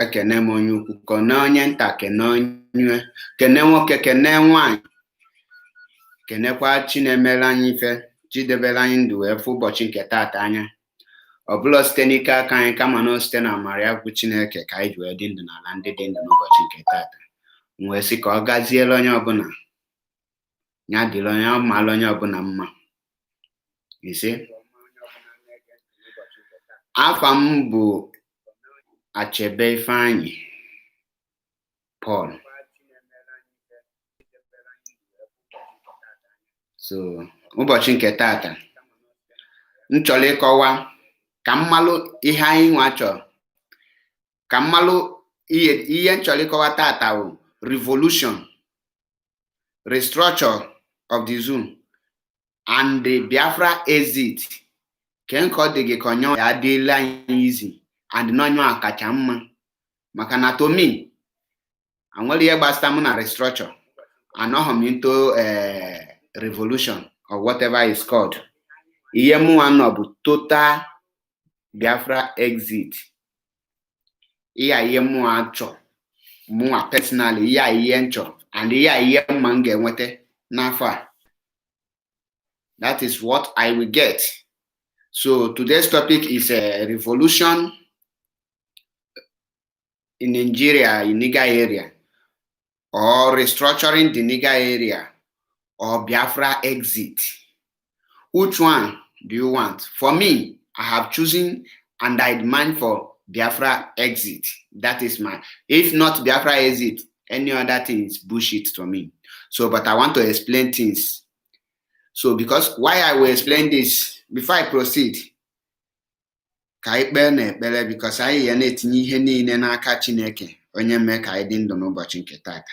ekene m onye ukwu, kene onye nta, kene onye, kene nwoke, kene nwanyị, kenekwa Chinemere anyị ife, Chidebere anyị ndụ wee fụ ụbọchị nke taata anya. Ọ bụla site n'ike aka anyị, kama na site na amara ya bụ Chineke ka anyị ji wee dị ndụ n'ala ndị dị ndụ n'ụbọchị nke taata. M wee sị ka ọ gaziere onye ọbụla, ya dịrị onye ọ maara onye ọbụla mma. Ise. Afa m bụ Achebe Ifeanyị Paul. So ụbọchị nke taata m chọrọ ịkọwa ka mmalụ ihe anyị nwa chọrọ, ka mmalụ ihe m chọrọ ịkọwa taata bụ revolution, restructure of the zoo and the Biafra exit. Ke nke ọ dị gị ka onye ya adịla anyị easy and n'onye a kacha mma, maka na to me anwere ihe gbasara m na restructure, anọghị m into revolution or whatever is called. Ihe mụnwa nọ bụ total Biafra exit. Ihe mụnwa chọ, mụnwa personally, ihe nchọ and ihe mma m ga-enweta n'afọ a. That is what I will get. So today's topic is a revolution in Nigeria, in Niger area, or restructuring the Niger area, or Biafra exit. Which one do you want? For me, I have chosen and I demand for Biafra exit. That is my, if not Biafra exit, any other thing is bullshit to me. So, but I want to explain things. So, because why I will explain this, before I proceed, ka anyị kpee na ekpere, because anyị ya na-etinye ihe niile n'aka Chineke, onye mee ka anyị dị ndụ n'ụbọchị nke taata.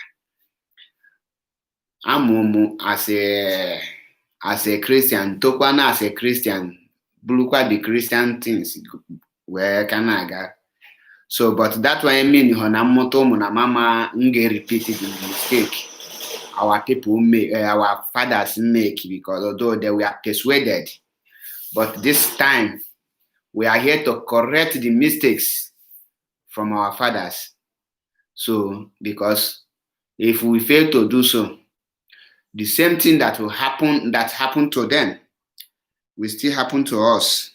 Amụmụ as a Christian, tokwana as a Christian, bụrụkwa the Christian things wee ka na-aga. So, but that one mean ho na mmụta ụmụ na mama repeat the mistake our people make, our fathers make, because although they were persuaded, but this time we are here to correct the mistakes from our fathers. So, because if we fail to do so, the same thing that will happen, that happened to them, will still happen to us.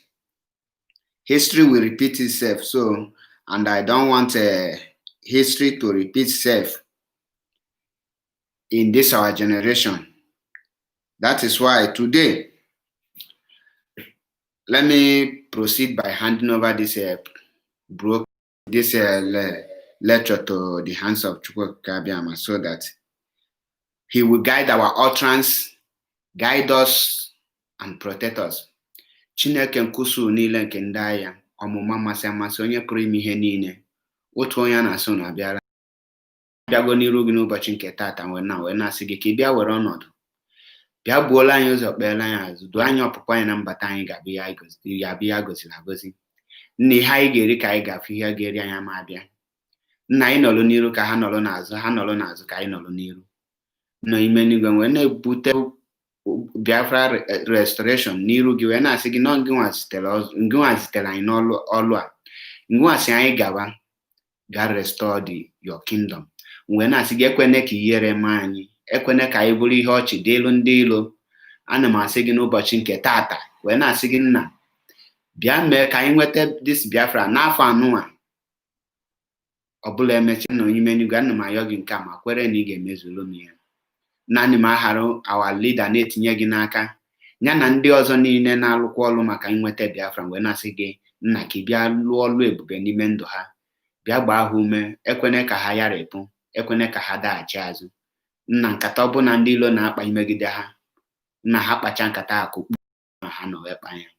History will repeat itself. So, and I don't want history to repeat itself in this our generation. That is why today, let me proceed by handing over this lecture to the hands of Chukwu Kabiama, so that he will guide our utterance, guide us, and protect us. Chineke nkusu niile nke ndị agha, ọmụma masị amasị, onye pụrụ ime ihe niile, otu onye na-asụ na abịara bịago n'iru gị n'ụbọchị nke taata wee na-asị gị ka ị bịa were ọnọdụ, bịa buola anyị ụzọ, kpeela anyị azụ, duo anyị ọpụpụ anyị na mbata anyị ga-abịa goziri agozi. Nna ihe anyị ga-eri ka anyị ga-afụ ihe ga-eri anyị ma abịa. Nna anyị nọrọ n'iru ka ha nọrọ n'azụ, ha nọrọ n'azụ ka anyị nọrọ n'iru. Nọ ime n'igwe wee na-ebute Biafra restoration n'iru gị, wee na-asị gị nọ ngịnwa zitere anyị n'ọlụ a, ngịnwa si anyị ga restore your kingdom. Wee na-asị gị ekwene ka ihere ma anyị, ekwene ka anyị bụrụ ihe ọchị dị elu ndị ilo. Ana m asị gị n'ụbọchị nke taata wee na-asị gị nna, bịa mee ka anyị nweta this Biafra n'afọ anụnwa. Ọ bụla emechi na onye ime n'igwe, ana m ayọ gị nke a ma kwere na ị ga-emezulu m ya. Naanị m aghara our leader na-etinye gị n'aka, ya na ndị ọzọ niile na-alụkwa ọlụ maka nweta Biafra. Wee na-asị gị nna ka ị bịa lụọ ọlụ ebube n'ime ndụ ha, bịa gbaa ha ume, ekwene ka ha yarepụ, ekwene ka ha daghachi azụ. Nna nkata ọbụna ndị ilo na-akpa imegide ha, nna ha kpacha nkata akụkpu na ha nọ wee kpa ya.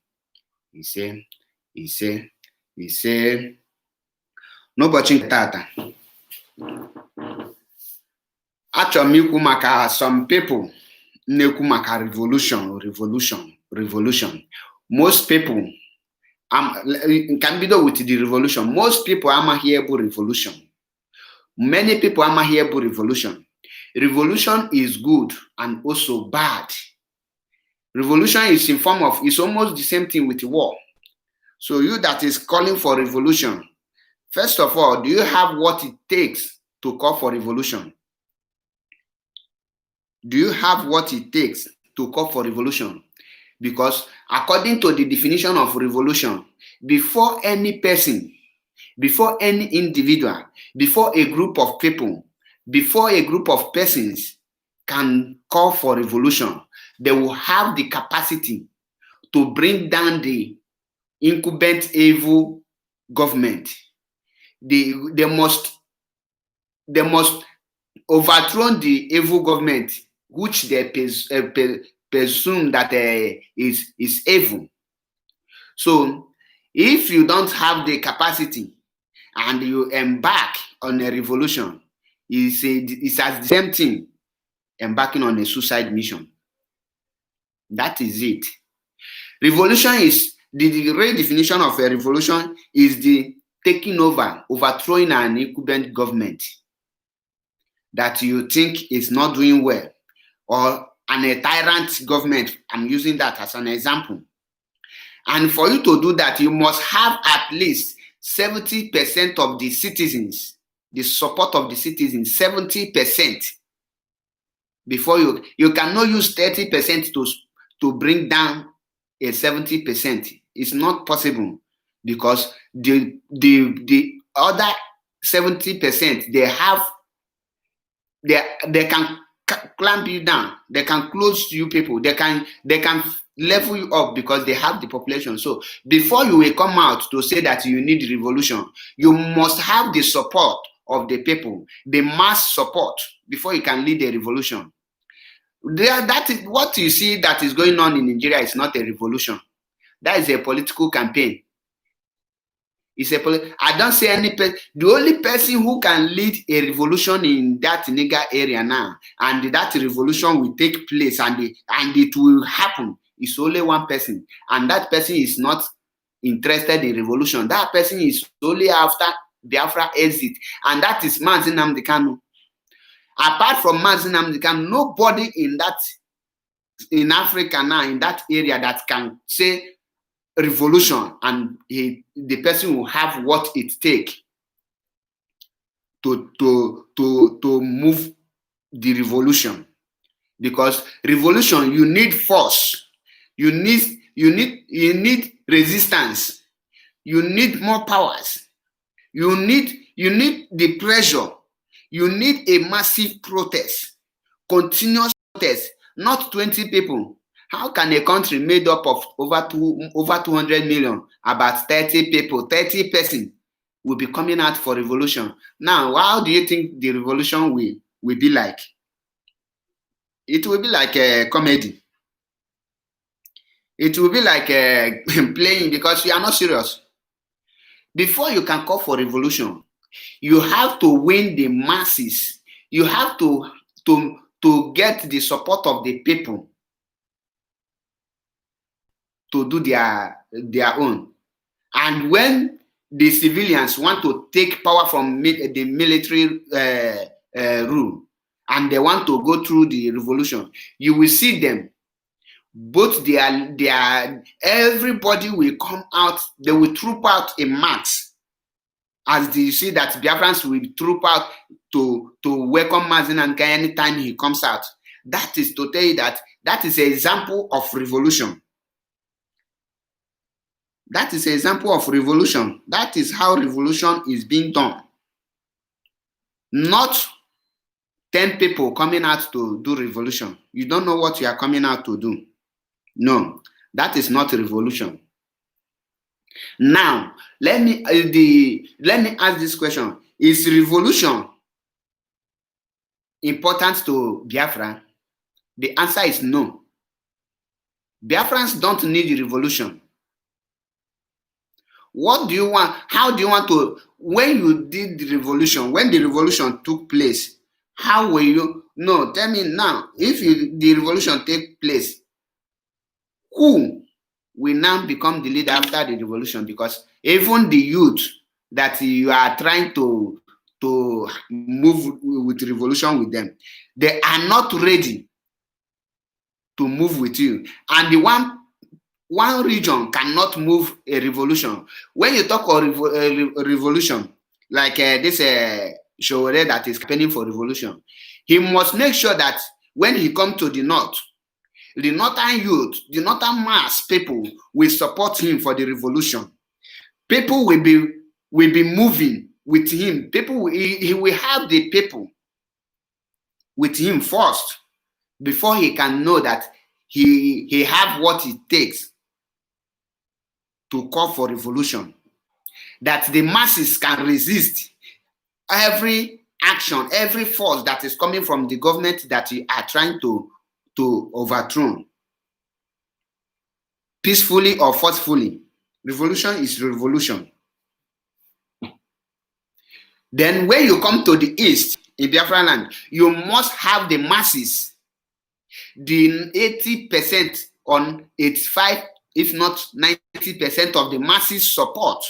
Ise, ise, ise. N'ụbọchị nke taata, achọrọ m ikwu maka some people na-ekwu maka revolution. Most people, can bido with the revolution. Most people amaghị ebu revolution. Many people amaghị ebu revolution. Revolution is good and also bad. Revolution is in form of, it's almost the same thing with war. So you that is calling for revolution, First of all, do you have what it takes to call for revolution? Do you have what it takes to call for revolution? Because according to the definition of revolution, before any person, before any individual, before a group of people, before a group of persons can call for revolution, they will have the capacity to bring down the incumbent evil government. They must overthrow the evil government, which they presume that is evil. So if you don't have the capacity and you embark on a revolution, it's as the same thing embarking on a suicide mission. That is it. Revolution is the real definition of a revolution is the taking over, overthrowing an incumbent government that you think is not doing well, or a tyrant government. I'm using that as an example. And for you to do that, you must have at least 70% of the citizens, the support of the citizens, 70%. Before you cannot use 30% to bring down a 70%. It's not possible, because the other 70%, they can clamp you down, they can close you people, they can level you up, because they have the population. So before you will come out to say that you need revolution, you must have the support of the people, the mass support, before you can lead a revolution. That is what you see that is going on in Nigeria. Is not a revolution. That is a political campaign. I don't see any person. The only person who can lead a revolution in that nigger area now, and that revolution will take place, and it will happen, is only one person, and that person is not interested in revolution. That person is only after Biafra exit, and that is Mazi Nnamdi Kanu. Apart from Mazi Nnamdi Kanu, nobody in Africa now, in that area, that can say revolution, and the person will have what it takes to move the revolution. Because revolution, you need force, you need resistance, you need more powers, you need the pressure, you need a massive protest, continuous protest, not 20 people. How can a country made up of over 200 million, about 30 people, 30 persons will be coming out for revolution? Now, how do you think the revolution will be like? It will be like a comedy. It will be like playing, because you are not serious. Before you can call for revolution, you have to win the masses. You have to get the support of the people to do their own. And when the civilians want to take power from the military rule, and they want to go through the revolution, you will see them. Both everybody will come out. They will troop out in mass, as you see that Biafrans will troop out to welcome Mazi Nnamdi Kanu anytime he comes out. That is to tell you that is an example of revolution. That is an example of revolution. That is how revolution is being done. Not 10 people coming out to do revolution. You don't know what you are coming out to do. No, that is not revolution. Now, let me ask this question. Is revolution important to Biafra? The answer is no. Biafrans don't need revolution. What do you want? How do you want to, when you did the revolution, when the revolution took place, how will you? No, tell me now, if the revolution take place, who will now become the leader after the revolution? Because even the youth that you are trying to move with revolution with them, they are not ready to move with you. And the one region cannot move a revolution. When you talk of a revolution, like this Showore that is campaigning for revolution, he must make sure that when he comes to the north, the northern youth, the northern mass people will support him for the revolution. People will be moving with him. People, he will have the people with him first before he can know that he have what it takes to call for revolution. That the masses can resist every action, every force that is coming from the government that you are trying to overthrow, peacefully or forcefully. Revolution is revolution. Then when you come to the east in Biafra land, you must have the masses, the 80% on 85, if not 90% of the masses support,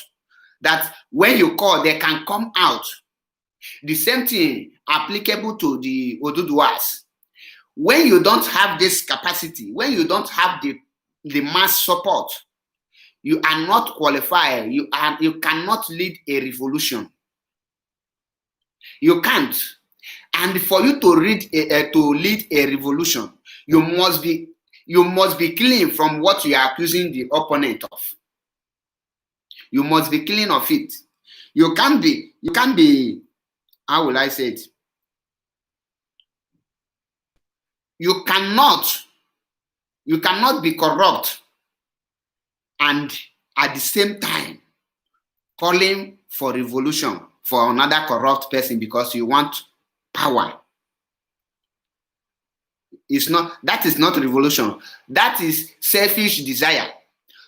that when you call, they can come out. The same thing applicable to the Oduduwas. When you don't have this capacity, when you don't have the mass support, you are not qualified. You cannot lead a revolution. You can't. And for you to lead a revolution, you must be clean from what you are accusing the opponent of. You must be clean of it. You can't be, how will I say it? You cannot be corrupt and at the same time calling for revolution for another corrupt person because you want power. That is not revolution. That is selfish desire.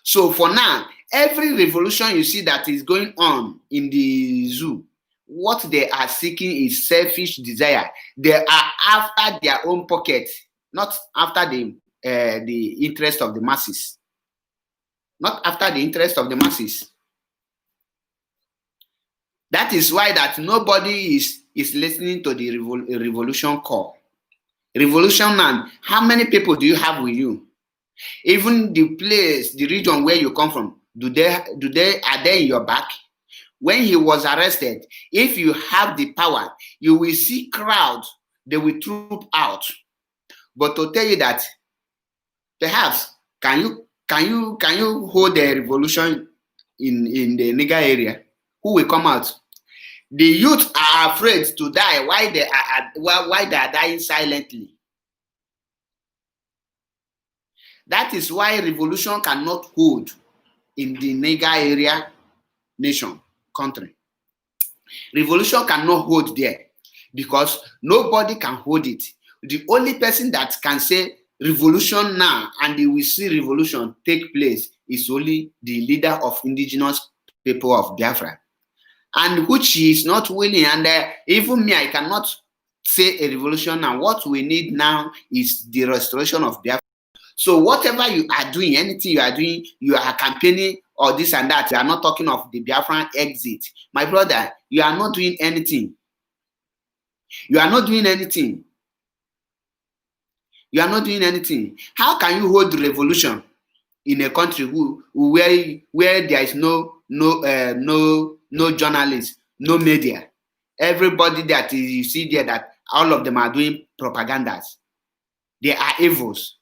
So for now, every revolution you see that is going on in the zoo, what they are seeking is selfish desire. They are after their own pocket, not after the interest of the masses. Not after the interest of the masses. That is why that nobody is listening to the revolution call. Revolution man, how many people do you have with you? Even the place, the region where you come from, are they in your back? When he was arrested, if you have the power, you will see crowds, they will troop out. But to tell you that, perhaps, can you hold a revolution in the Niger area? Who will come out? The youth are afraid to die. Why they are dying silently? That is why revolution cannot hold in the Niger area country. Revolution cannot hold there because nobody can hold it. The only person that can say revolution now and we will see revolution take place is only the leader of indigenous people of Biafra, and which is not willing. And even me, I cannot say a revolution now. What we need now is the restoration of Biafra. So whatever you are doing, anything you are doing, you are campaigning or this and that, you are not talking of the Biafran exit. My brother, you are not doing anything. You are not doing anything. You are not doing anything. How can you hold the revolution in a country where there is no journalists, no media? Everybody that you see there, that all of them are doing propagandas. They are evils.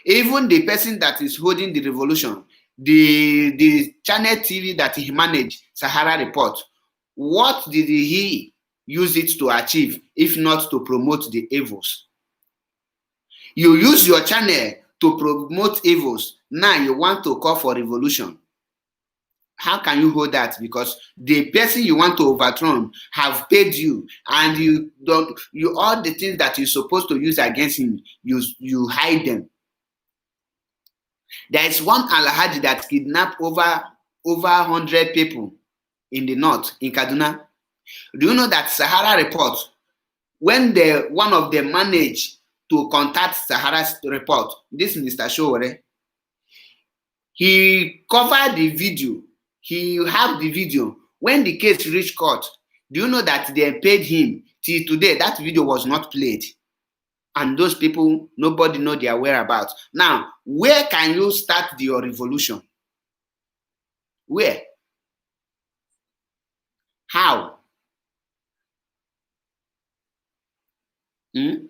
Even the person that is holding the revolution, the channel TV that he managed, Sahara Report, what did he use it to achieve if not to promote the evils? You use your channel to promote evils. Now you want to call for revolution. How can you hold that? Because the person you want to overthrow have paid you, and you all the things that you're supposed to use against him, you hide them. There is one Alhaji that kidnapped over 100 people in the north, in Kaduna. Do you know that Sahara Report, when one of them managed to contact Sahara's report, this Mr. Showore, he covered the video. He have the video. When the case reached court, do you know that they paid him? Till today, that video was not played. And those people, nobody know their whereabouts. Now, where can you start your revolution? Where? How? Hmm?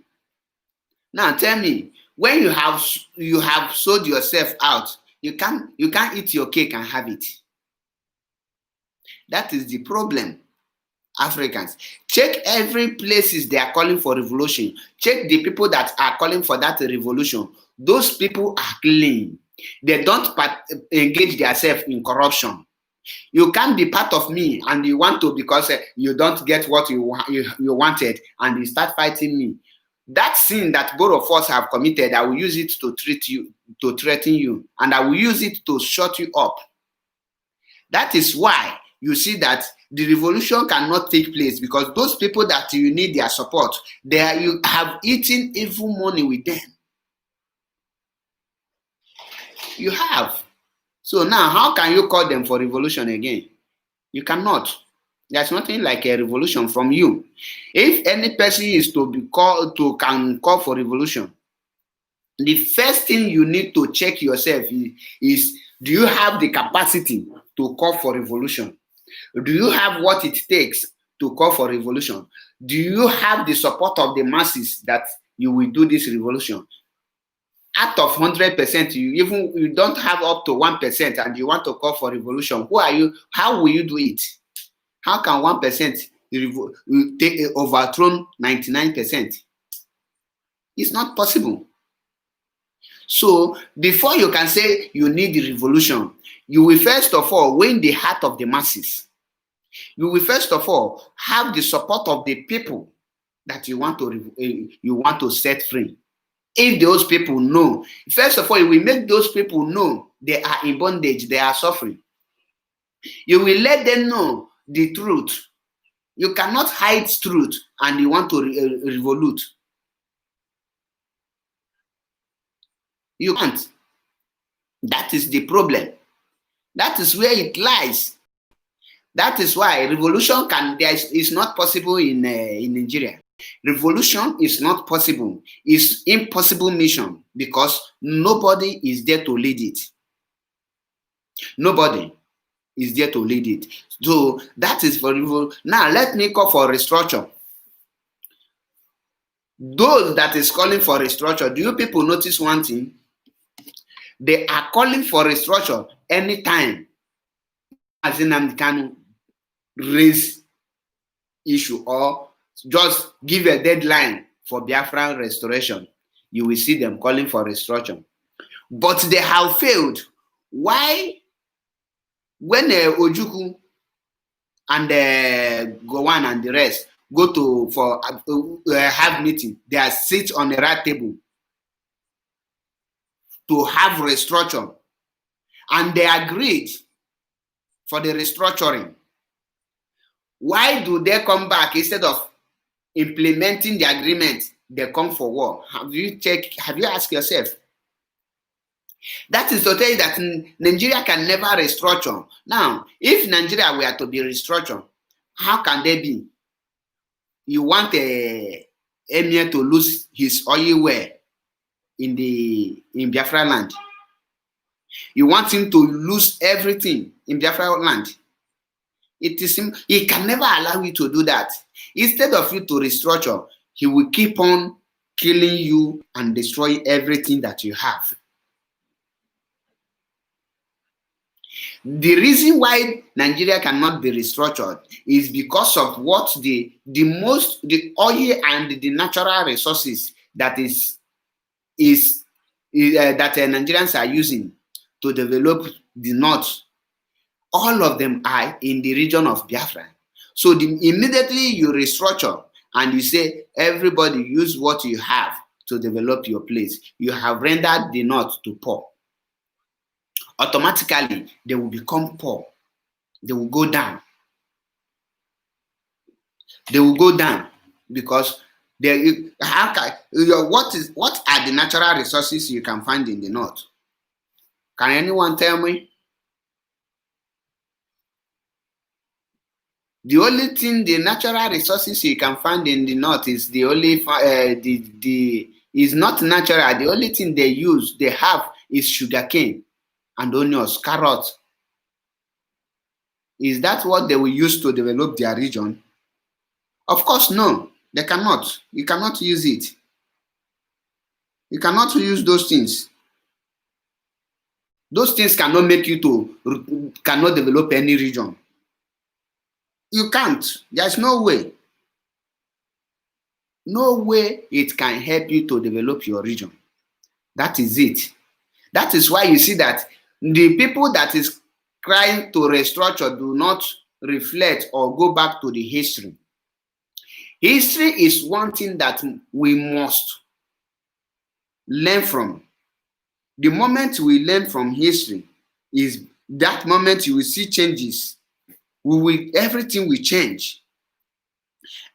Now tell me, when you have sold yourself out, you can't eat your cake and have it. That is the problem. Africans, check every places they are calling for revolution. Check the people that are calling for that revolution. Those people are clean. They don't engage themselves in corruption. You can't be part of me and you want to, because you don't get what you wanted, and you start fighting me. That sin that both of us have committed, I will use it to treat you, to threaten you, and I will use it to shut you up. That is why you see that the revolution cannot take place, because those people that you need their support, you have eaten evil money with them. You have. So now, how can you call them for revolution again? You cannot. There's nothing like a revolution from you. If any person is to be called to can call for revolution, the first thing you need to check yourself is do you have the capacity to call for revolution? Do you have what it takes to call for revolution? Do you have the support of the masses that you will do this revolution? Out of 100%, you don't have up to 1%, and you want to call for revolution. Who are you? How will you do it? How can 1% overthrow 99%? It's not possible. So before you can say you need the revolution, you will first of all win the heart of the masses. You will first of all have the support of the people that you want to set free. If those people know, first of all, you will make those people know they are in bondage, they are suffering. You will let them know the truth. You cannot hide truth and you want to revolute. You can't. That is the problem. That is where it lies. That is why revolution is not possible in Nigeria. Revolution is not possible. It's impossible mission, because nobody is there to lead it. Nobody is there to lead it. So that is for revolution. Now let me call for restructure. Those that is calling for restructure, do you people notice one thing? They are calling for restructure anytime Nnamdi Kanu raise issue or just give a deadline for Biafran restoration. You will see them calling for restructure. But they have failed. Why? When Ojukwu and Gowon and the rest go to for have meeting, they are sit on the right table to have restructure, and they agreed for the restructuring. Why do they come back instead of implementing the agreement? They come for war. Have you asked yourself? That is to tell you that Nigeria can never restructure. Now, if Nigeria were to be restructured, how can they be? You want a emir to lose his oil well in Biafra land. You want him to lose everything in Biafra land. He can never allow you to do that. Instead of you to restructure, he will keep on killing you and destroy everything that you have. The reason why Nigeria cannot be restructured is because of what the oil and the natural resources that Nigerians are using to develop the north. All of them are in the region of Biafra. So immediately you restructure and you say everybody use what you have to develop your place, you have rendered the north to poor. Automatically they will become poor. They will go down. They will go down because what are the natural resources you can find in the north? Can anyone tell me? The only thing, the natural resources you can find in the north is is not natural. The only thing they have is sugarcane and onions, carrots. Is that what they will use to develop their region? Of course, no. They cannot. You cannot use it. You cannot use those things. Those things cannot make you cannot develop any region. You can't. There's no way. No way it can help you to develop your region. That is it. That is why you see that the people that is trying to restructure do not reflect or go back to the history. History is one thing that we must learn from. The moment we learn from history is that moment you will see changes. Everything will change.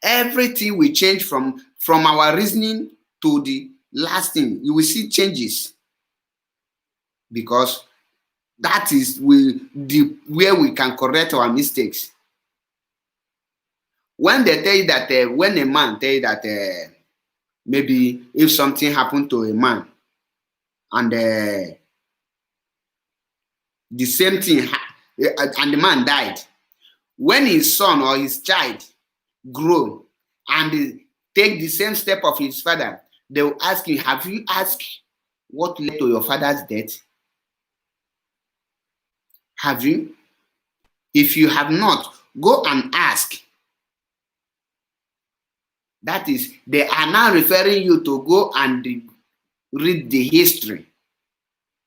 Everything will change from our reasoning to the last thing. You will see changes because that is where we can correct our mistakes. When they tell you that, when a man tell you that maybe if something happened to a man and the same thing and the man died, when his son or his child grow and take the same step of his father, they will ask him, have you asked what led to your father's death? Have you? If you have not, go and ask. That is, they are now referring you to go and read the history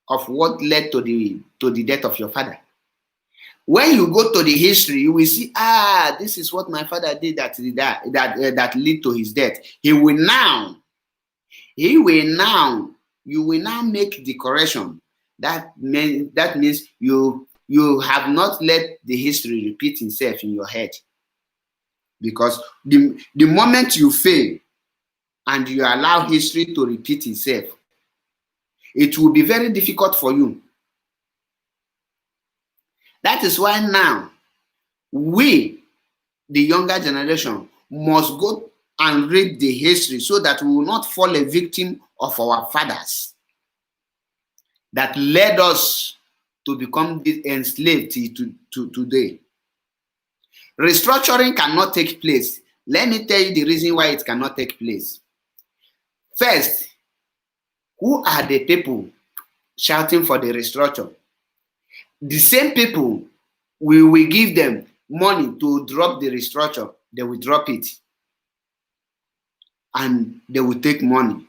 of what led to the death of your father. When you go to the history, you will see, this is what my father did that led to his death. You will now make the correction. That means you have not let the history repeat itself in your head. Because the moment you fail and you allow history to repeat itself, it will be very difficult for you. That is why now we, the younger generation, must go and read the history so that we will not fall a victim of our fathers that led us to become enslaved to today. Restructuring cannot take place. Let me tell you the reason why it cannot take place. First, who are the people shouting for the restructure? The same people, we will give them money to drop the restructure. They will drop it. And they will take money.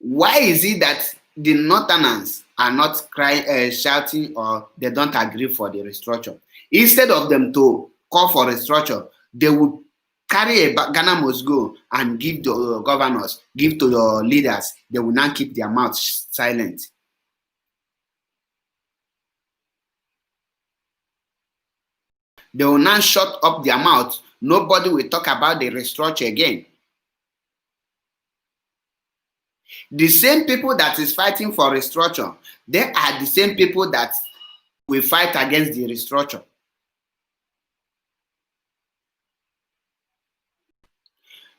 Why is it that the Northerners are not shouting, or they don't agree for the restructure? Instead of them to call for restructure, they will carry a Ghana must go and give to governors, give to your leaders. They will not keep their mouths silent. They will not shut up their mouth. Nobody will talk about the restructure again. The same people that is fighting for restructure, they are the same people that will fight against the restructure.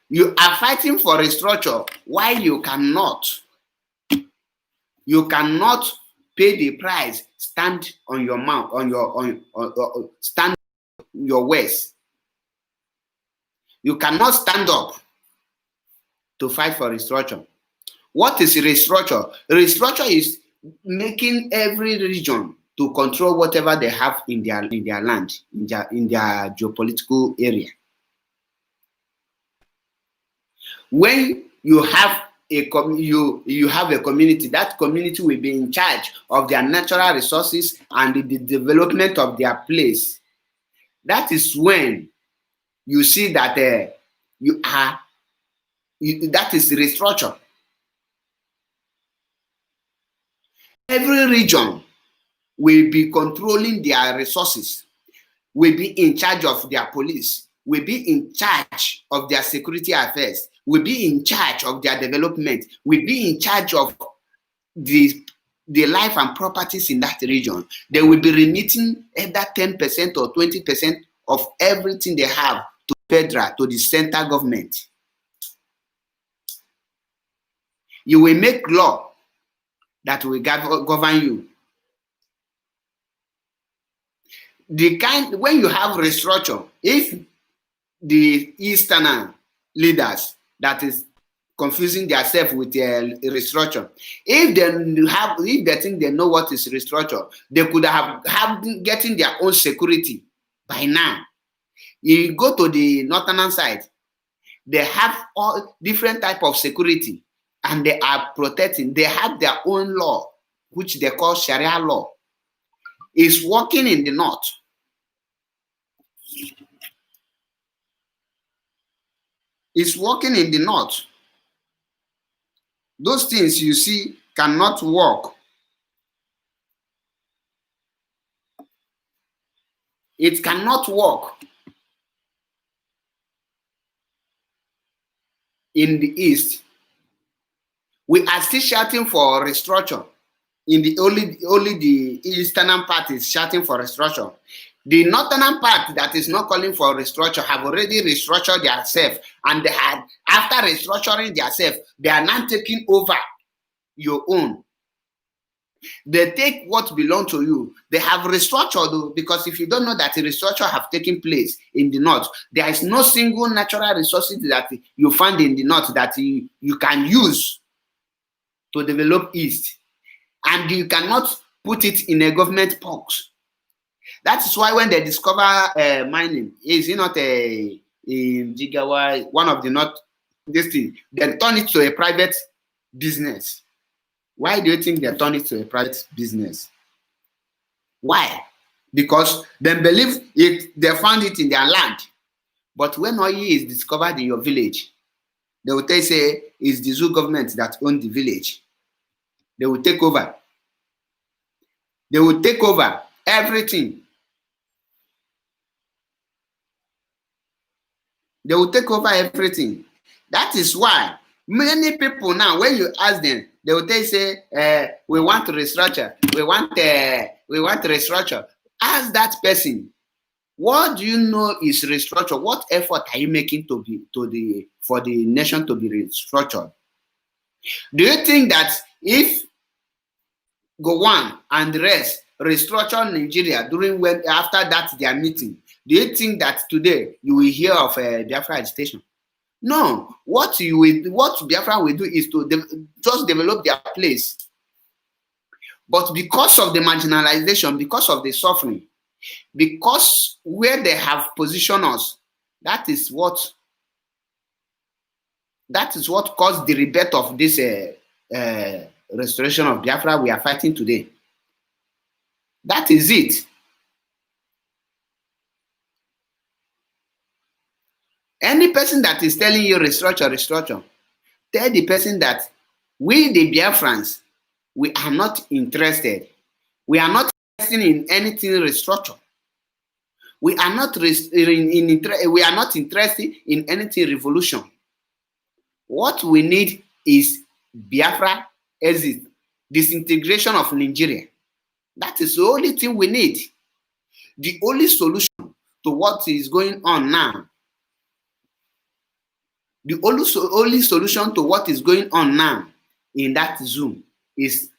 You are fighting for restructure while you cannot pay the price, stand on your mouth, stand your waist. You cannot stand up to fight for restructure. What is restructure? Restructure is making every region to control whatever they have in their land, in their geopolitical area. When you have a community, that community will be in charge of their natural resources and the development of their place. That is when you see that that is restructure. Every region will be controlling their resources, will be in charge of their police, will be in charge of their security affairs, will be in charge of their development, will be in charge of the life and properties in that region. They will be remitting either 10% or 20% of everything they have to federal, to the center government. You will make law that will govern you. when you have restructure, if the Eastern leaders that is confusing themselves with restructure, if they think they know what is restructure, they could have getting their own security by now. You go to the northern side, they have all different type of security, and they are protecting. They have their own law, which they call Sharia law. It's working in the north. It's working in the north. Those things you see cannot work. It cannot work in the east. We are still shouting for restructure. In the only the eastern part is shouting for restructure. The northern part that is not calling for restructure have already restructured themselves, and they had, after restructuring themselves, they are now taking over your own. They take what belongs to you. They have restructured, because if you don't know that the restructure have taken place in the north, there is no single natural resources that you find in the north that you can use to develop east, and you cannot put it in a government box. That is why when they discover mining, is it not a gigawatt, one of the not this thing, they turn it to a private business. Why do you think they turn it to a private business? Why? Because they believe it, they found it in their land. But when oil is discovered in your village, they will say it's the zoo government that owns the village. They will take over. They will take over everything. They will take over everything. That is why many people now, when you ask them, they will say, we want to restructure. We want restructure. Ask that person, what do you know is restructure? What effort are you making for the nation to be restructured? Do you think that if Gowon and the rest restructure Nigeria after that their meeting, do you think that today you will hear of Biafra agitation? No. What Biafra will do is to just develop their place. But because of the marginalization, because of the suffering, because where they have positioned us, that is what caused the rebirth of this restoration of Biafra we are fighting today. That is it. Any person that is telling you restructure, tell the person that we, the Biafrans, we are not interested. We are not interested in anything restructure. We are not interested in anything revolution. What we need is Biafra exit, disintegration of Nigeria. That is the only thing we need. The only solution to what is going on now. The only solution to what is going on now in that Zoom is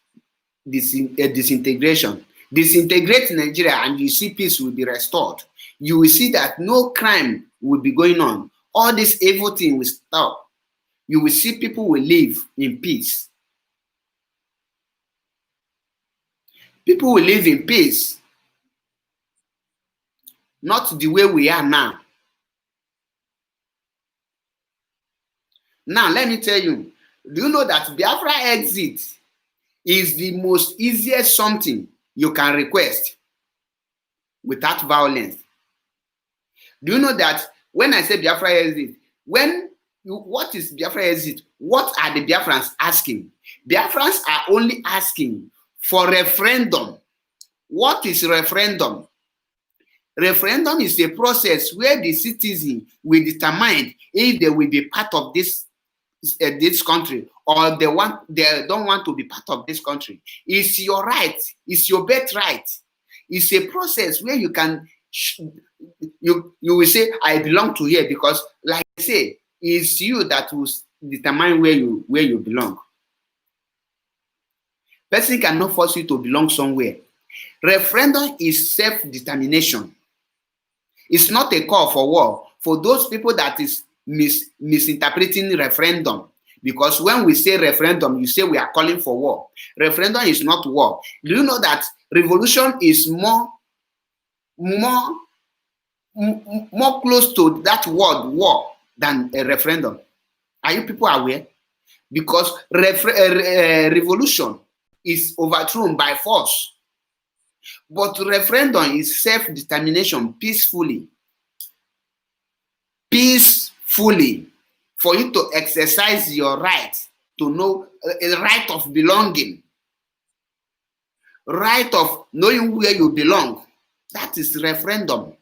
disintegration. Disintegrate Nigeria and you see peace will be restored. You will see that no crime will be going on. All this evil thing will stop. You will see people will live in peace. People will live in peace. Not the way we are now. Now, let me tell you, do you know that Biafra exit is the most easiest something you can request without violence? Do you know that when I say Biafra exit, what is Biafra exit? What are the Biafrans asking? Biafrans are only asking for referendum. What is referendum? Referendum is a process where the citizen will determine if they will be part of this country or they don't want to be part of this country. It's your right. It's your birthright. It's a process where you can you will say, I belong to here, because, like I say, it's you that will determine where you belong. Person cannot force you to belong somewhere. Referendum is self-determination. It's not a call for war. For those people that is misinterpreting referendum, because when we say referendum, you say we are calling for war. Referendum is not war. Do you know that revolution is more close to that word war than a referendum? Are you people aware? Because revolution is overthrown by force. But referendum is self-determination, peacefully. Peacefully. For you to exercise your right to know, a right of belonging. Right of knowing where you belong. That is referendum.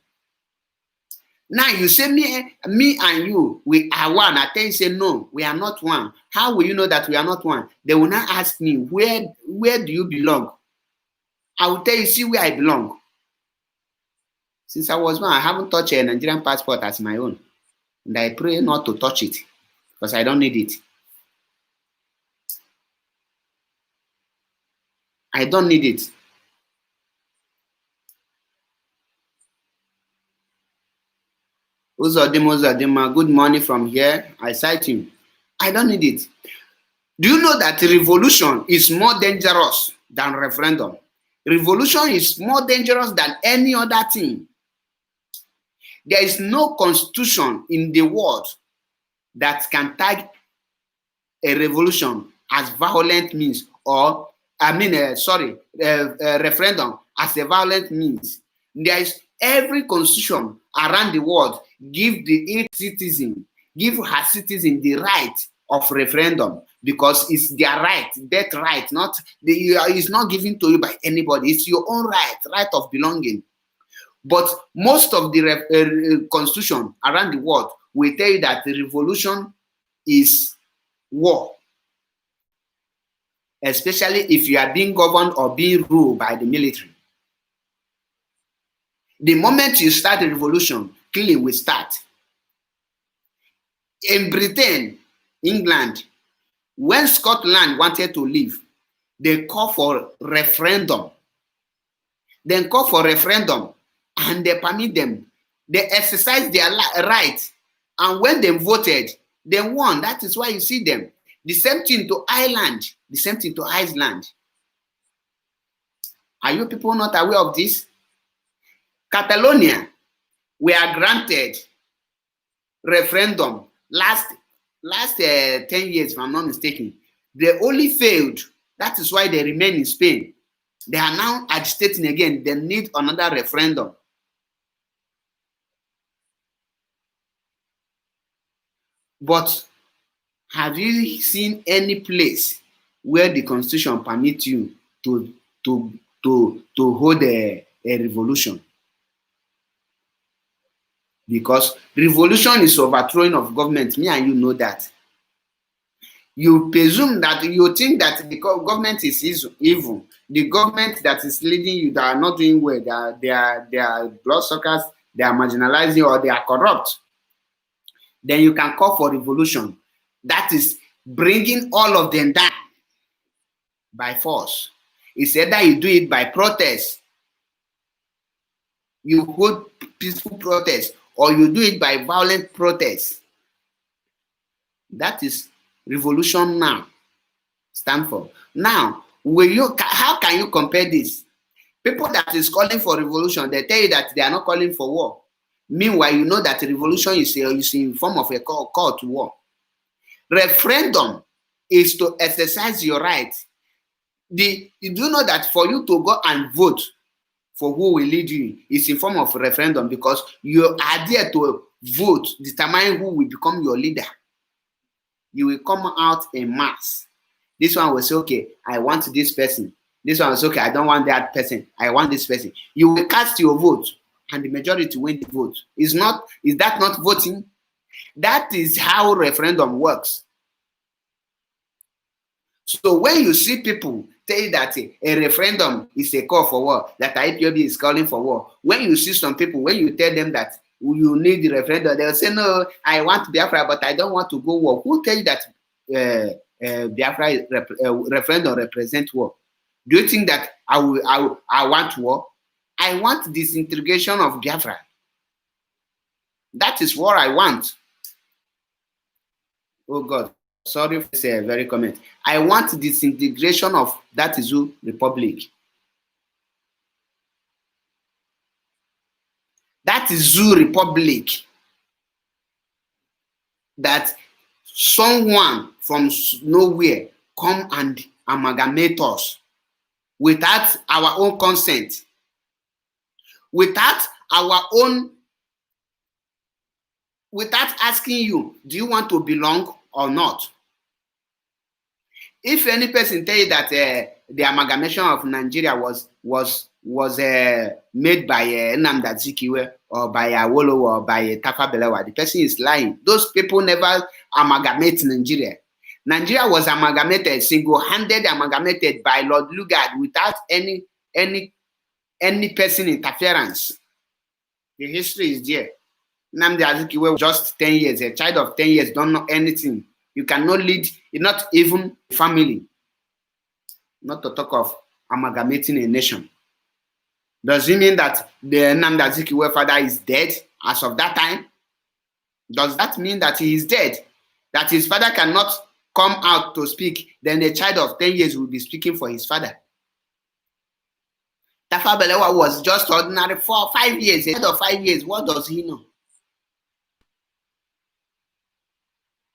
Now you say me and you, we are one. I tell you, say no, we are not one. How will you know that we are not one? They will not ask me, where do you belong? I will tell you, see where I belong. Since I was one, I haven't touched a Nigerian passport as my own. And I pray not to touch it because I don't need it. I don't need it. Uzodima, good morning from here. I cite him. I don't need it. Do you know that revolution is more dangerous than referendum? Revolution is more dangerous than any other thing. There is no constitution in the world that can tag a revolution as violent means, or referendum as a violent means. There is every constitution around the world give her citizen the right of referendum, because it's their right, that right, it's not given to you by anybody. It's your own right of belonging. But most of the constitution around the world will tell you that the revolution is war, especially if you are being governed or being ruled by the military. The moment you start a revolution, killing will start. In Britain, England, when Scotland wanted to leave, they call for referendum. Then call for referendum, and they permit them. They exercise their right, and when they voted, they won. That is why you see them. The same thing to Ireland. The same thing to Iceland. Are you people not aware of this? Catalonia, we are granted referendum last 10 years, if I'm not mistaken. They only failed. That is why they remain in Spain. They are now agitating again. They need another referendum. But have you seen any place where the constitution permits you to hold a revolution? Because revolution is overthrowing of government. Me and you know that. You presume that you think that the government is evil. The government that is leading you, that are not doing well, they are bloodsuckers, they are marginalizing, or they are corrupt. Then you can call for revolution. That is bringing all of them down by force. It's either you do it by protest, you hold peaceful protest, or you do it by violent protest. That is revolution now. Stand for. Now, how can you compare this? People that is calling for revolution, they tell you that they are not calling for war. Meanwhile, you know that revolution is in form of a call to war. Referendum is to exercise your right. You do know that for you to go and vote for who will lead you is in form of referendum, because you are there to vote, determine who will become your leader. You will come out in mass. This one will say, okay, I want this person. This one will say, okay, I don't want that person. I want this person. You will cast your vote, and the majority win the vote. Is that not voting? That is how referendum works. So when you see people tell you that a referendum is a call for war, that IPOB is calling for war, when you see some people, when you tell them that you need the referendum, they'll say, no, I want Biafra, but I don't want to go war. Who tell you that Biafra referendum represents war? Do you think that I want war? I want disintegration of Biafra. That is what I want. Oh God, sorry for this very comment. I want disintegration of that Zoo Republic. That is Zoo Republic. That someone from nowhere come and amalgamate us without our own consent, without asking you, do you want to belong or not? If any person tell you that the amalgamation of Nigeria was made by Nnamdi Azikiwe or by Awolowo or by Tafawa Balewa, the person is lying. Those people never amalgamate Nigeria. Nigeria was amalgamated, single-handed amalgamated by Lord Lugard without any person interference. The history is there. Nnamdi Azikiwe was just 10 years. A child of 10 years don't know anything. You cannot lead, not even family. Not to talk of amalgamating a nation. Does it mean that the Nnamdi Azikiwe father is dead as of that time? Does that mean that he is dead? That his father cannot come out to speak, then a child of 10 years will be speaking for his father? Tafawa Balewa was just ordinary 4 or 5 years. A child of 5 years, what does he know?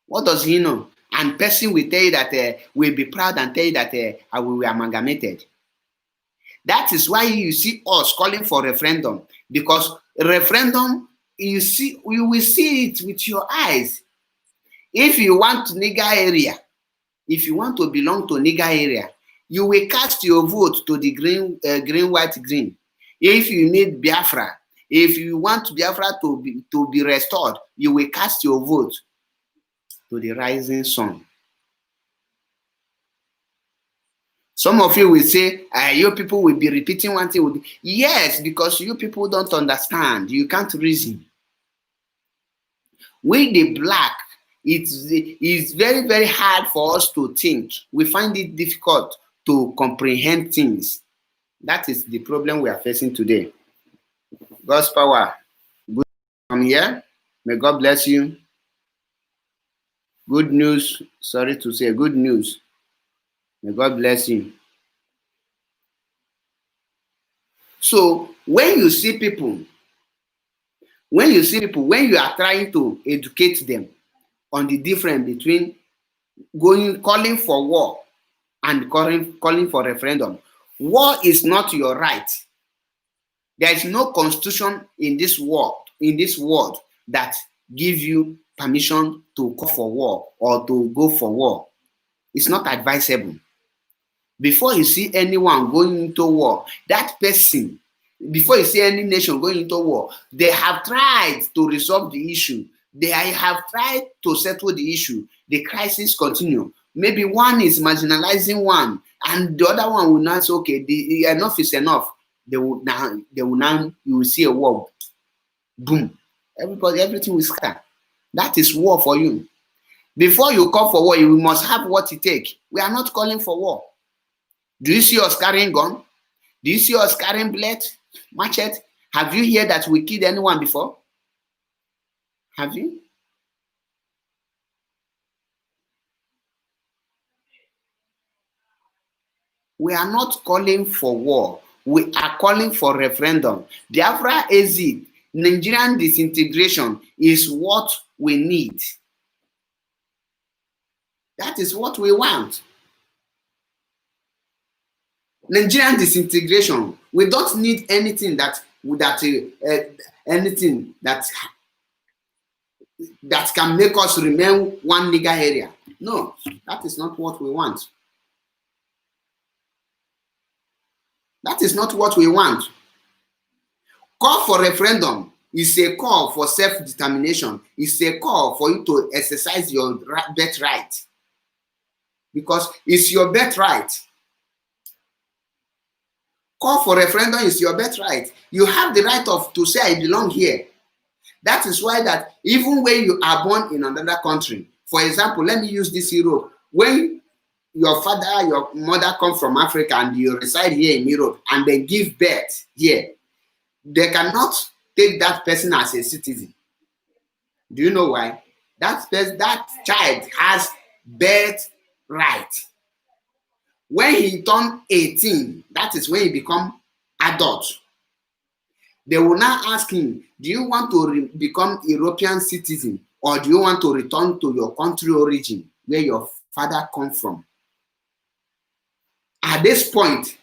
What does he know? And person will tell you that will be proud and tell you that I will be amalgamated. That is why you see us calling for referendum, because referendum, you will see it with your eyes. If you want Niger area, if you want to belong to Niger area, you will cast your vote to the green, white, green. If you need Biafra, if you want Biafra to be restored, you will cast your vote to the rising sun. Some of you will say, you people will be repeating one thing. Yes, because you people don't understand. You can't reason. We the black, it's very, very hard for us to think. We find it difficult to comprehend things. That is the problem we are facing today. God's power. Good from here. May God bless you. Good news. Sorry to say, good news. May God bless you. So when you see people, when you are trying to educate them on the difference between calling for war and calling for referendum, war is not your right. There is no constitution in this world that gives you permission to call for war or to go for war. It's not advisable. Before you see anyone going into war, that person, before you see any nation going into war, they have tried to resolve the issue. They have tried to settle the issue. The crisis continue. Maybe one is marginalizing one, and the other one will not say, okay, enough is enough. You will see a war. Boom. Everything will scatter. That is war for you. Before you call for war, you must have what it takes. We are not calling for war. Do you see us carrying gun? Do you see us carrying blade, machete? Have you heard that we killed anyone before? Have you? We are not calling for war. We are calling for referendum. Biafra exit, Nigerian disintegration is what we need. That is what we want. Nigerian disintegration. We don't need anything that can make us remain one nigger area. No, that is not what we want. That is not what we want. Call for referendum is a call for self-determination. It's a call for you to exercise your birthright. Because it's your birthright. Call for referendum is your birthright. You have the right to say, I belong here. That is why that even when you are born in another country, for example, let me use this Europe. When your father, your mother come from Africa and you reside here in Europe and they give birth here, they cannot take that person as a citizen. Do you know why? That child has birth right. When he turn 18, that is when he become adult. They will now ask him, do you want to become European citizen or do you want to return to your country origin where your father come from? At this point,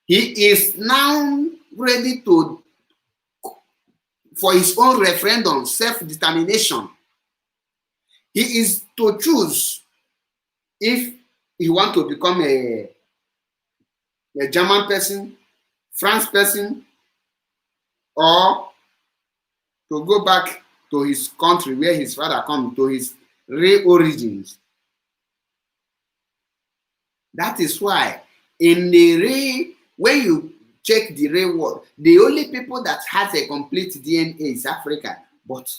he is now ready for his own referendum, self-determination. He is to choose if he want to become a German person, France person, or to go back to his country where his father come, to his real origins. That is why in the real, when you check the real world, the only people that has a complete DNA is Africa. But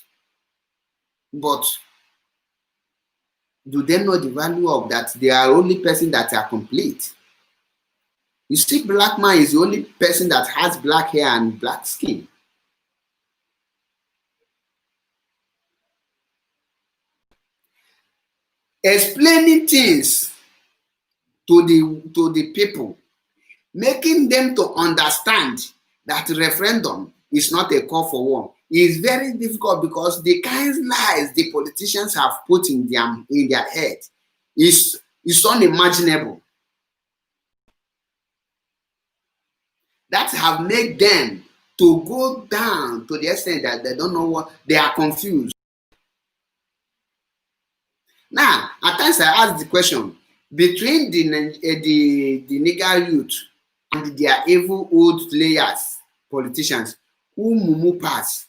do they know the value of that? They are only person that are complete. You see, black man is the only person that has black hair and black skin. Explaining things to the people, making them to understand that referendum is not a call for war is very difficult, because the kind of lies the politicians have put in their head is unimaginable. That have made them to go down to the extent that they don't know what, they are confused. Now, at times I ask the question, between the nigger youth and their evil old players, politicians, who mumu pass?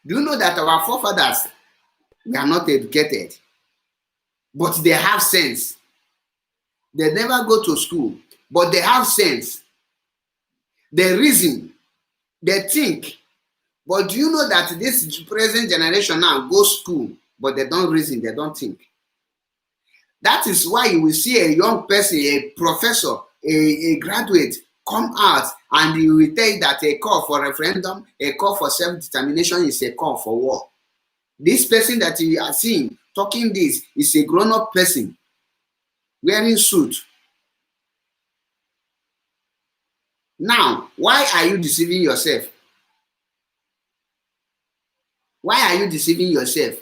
Do you know that our forefathers were not educated, but they have sense? They never go to school, but they have sense. They reason, they think. But do you know that this present generation now goes school, but they don't reason, they don't think? That is why you will see a young person, a professor, a graduate come out and you will tell you that a call for referendum, a call for self-determination is a call for war. This person that you are seeing talking this is a grown-up person wearing suit. Now, why are you deceiving yourself? Why are you deceiving yourself?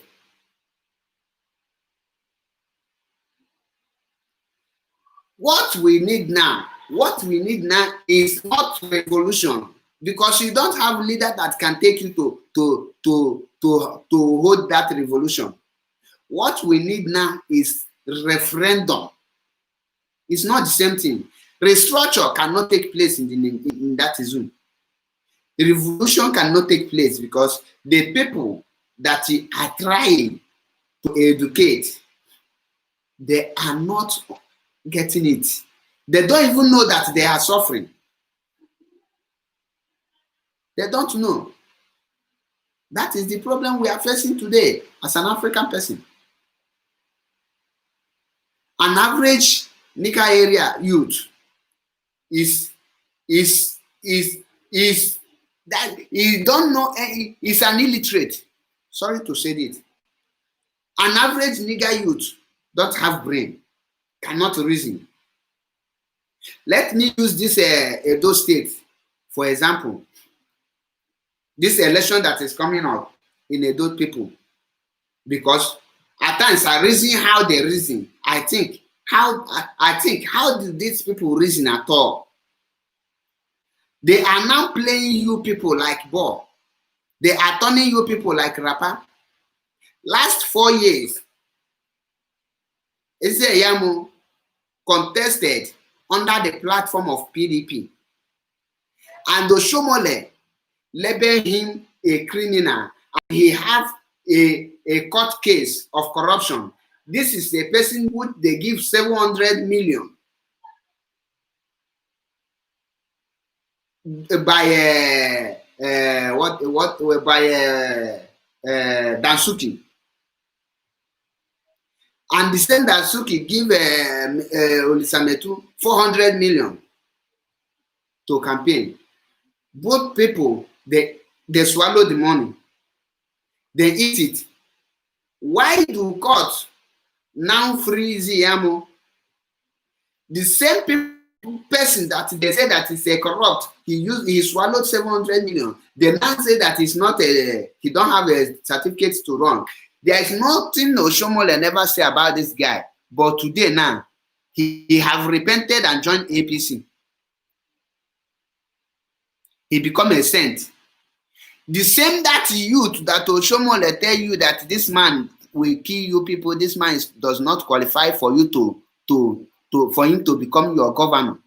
What we need now is not revolution, because you don't have leader that can take you to hold that revolution. What we need now is referendum. It's not the same thing. Restructure cannot take place in that zone. The revolution cannot take place because the people that are trying to educate, they are not getting it. They don't even know that they are suffering. They don't know. That is the problem we are facing today as an African person. An average Nika area youth is that he don't know, is an illiterate. Sorry to say it. An average nigger youth don't have brain, cannot reason. Let me use this Edo State, for example. This election that is coming up in Edo people, because at times I reason how they reason. I think how do these people reason at all? They are now playing you people like ball. They are turning you people like rapper. Last 4 years, Ezeyamu contested under the platform of PDP. And Oshomole labeled him a criminal. And he have a court case of corruption. This is a person who they give 700 million by Dansuki. And the same that Suki give Olisametu 400 million to campaign. Both people, they swallow the money, they eat it. Why do court now free Ziyamo? The same person that they say that is a corrupt, he swallowed 700 million. They now say that he's not he don't have a certificate to run. There is nothing Oshomole never say about this guy. But today now, he have repented and joined APC. He become a saint. The same that youth that Oshomole tell you that this man will kill you people, this man does not qualify for you for him to become your governor.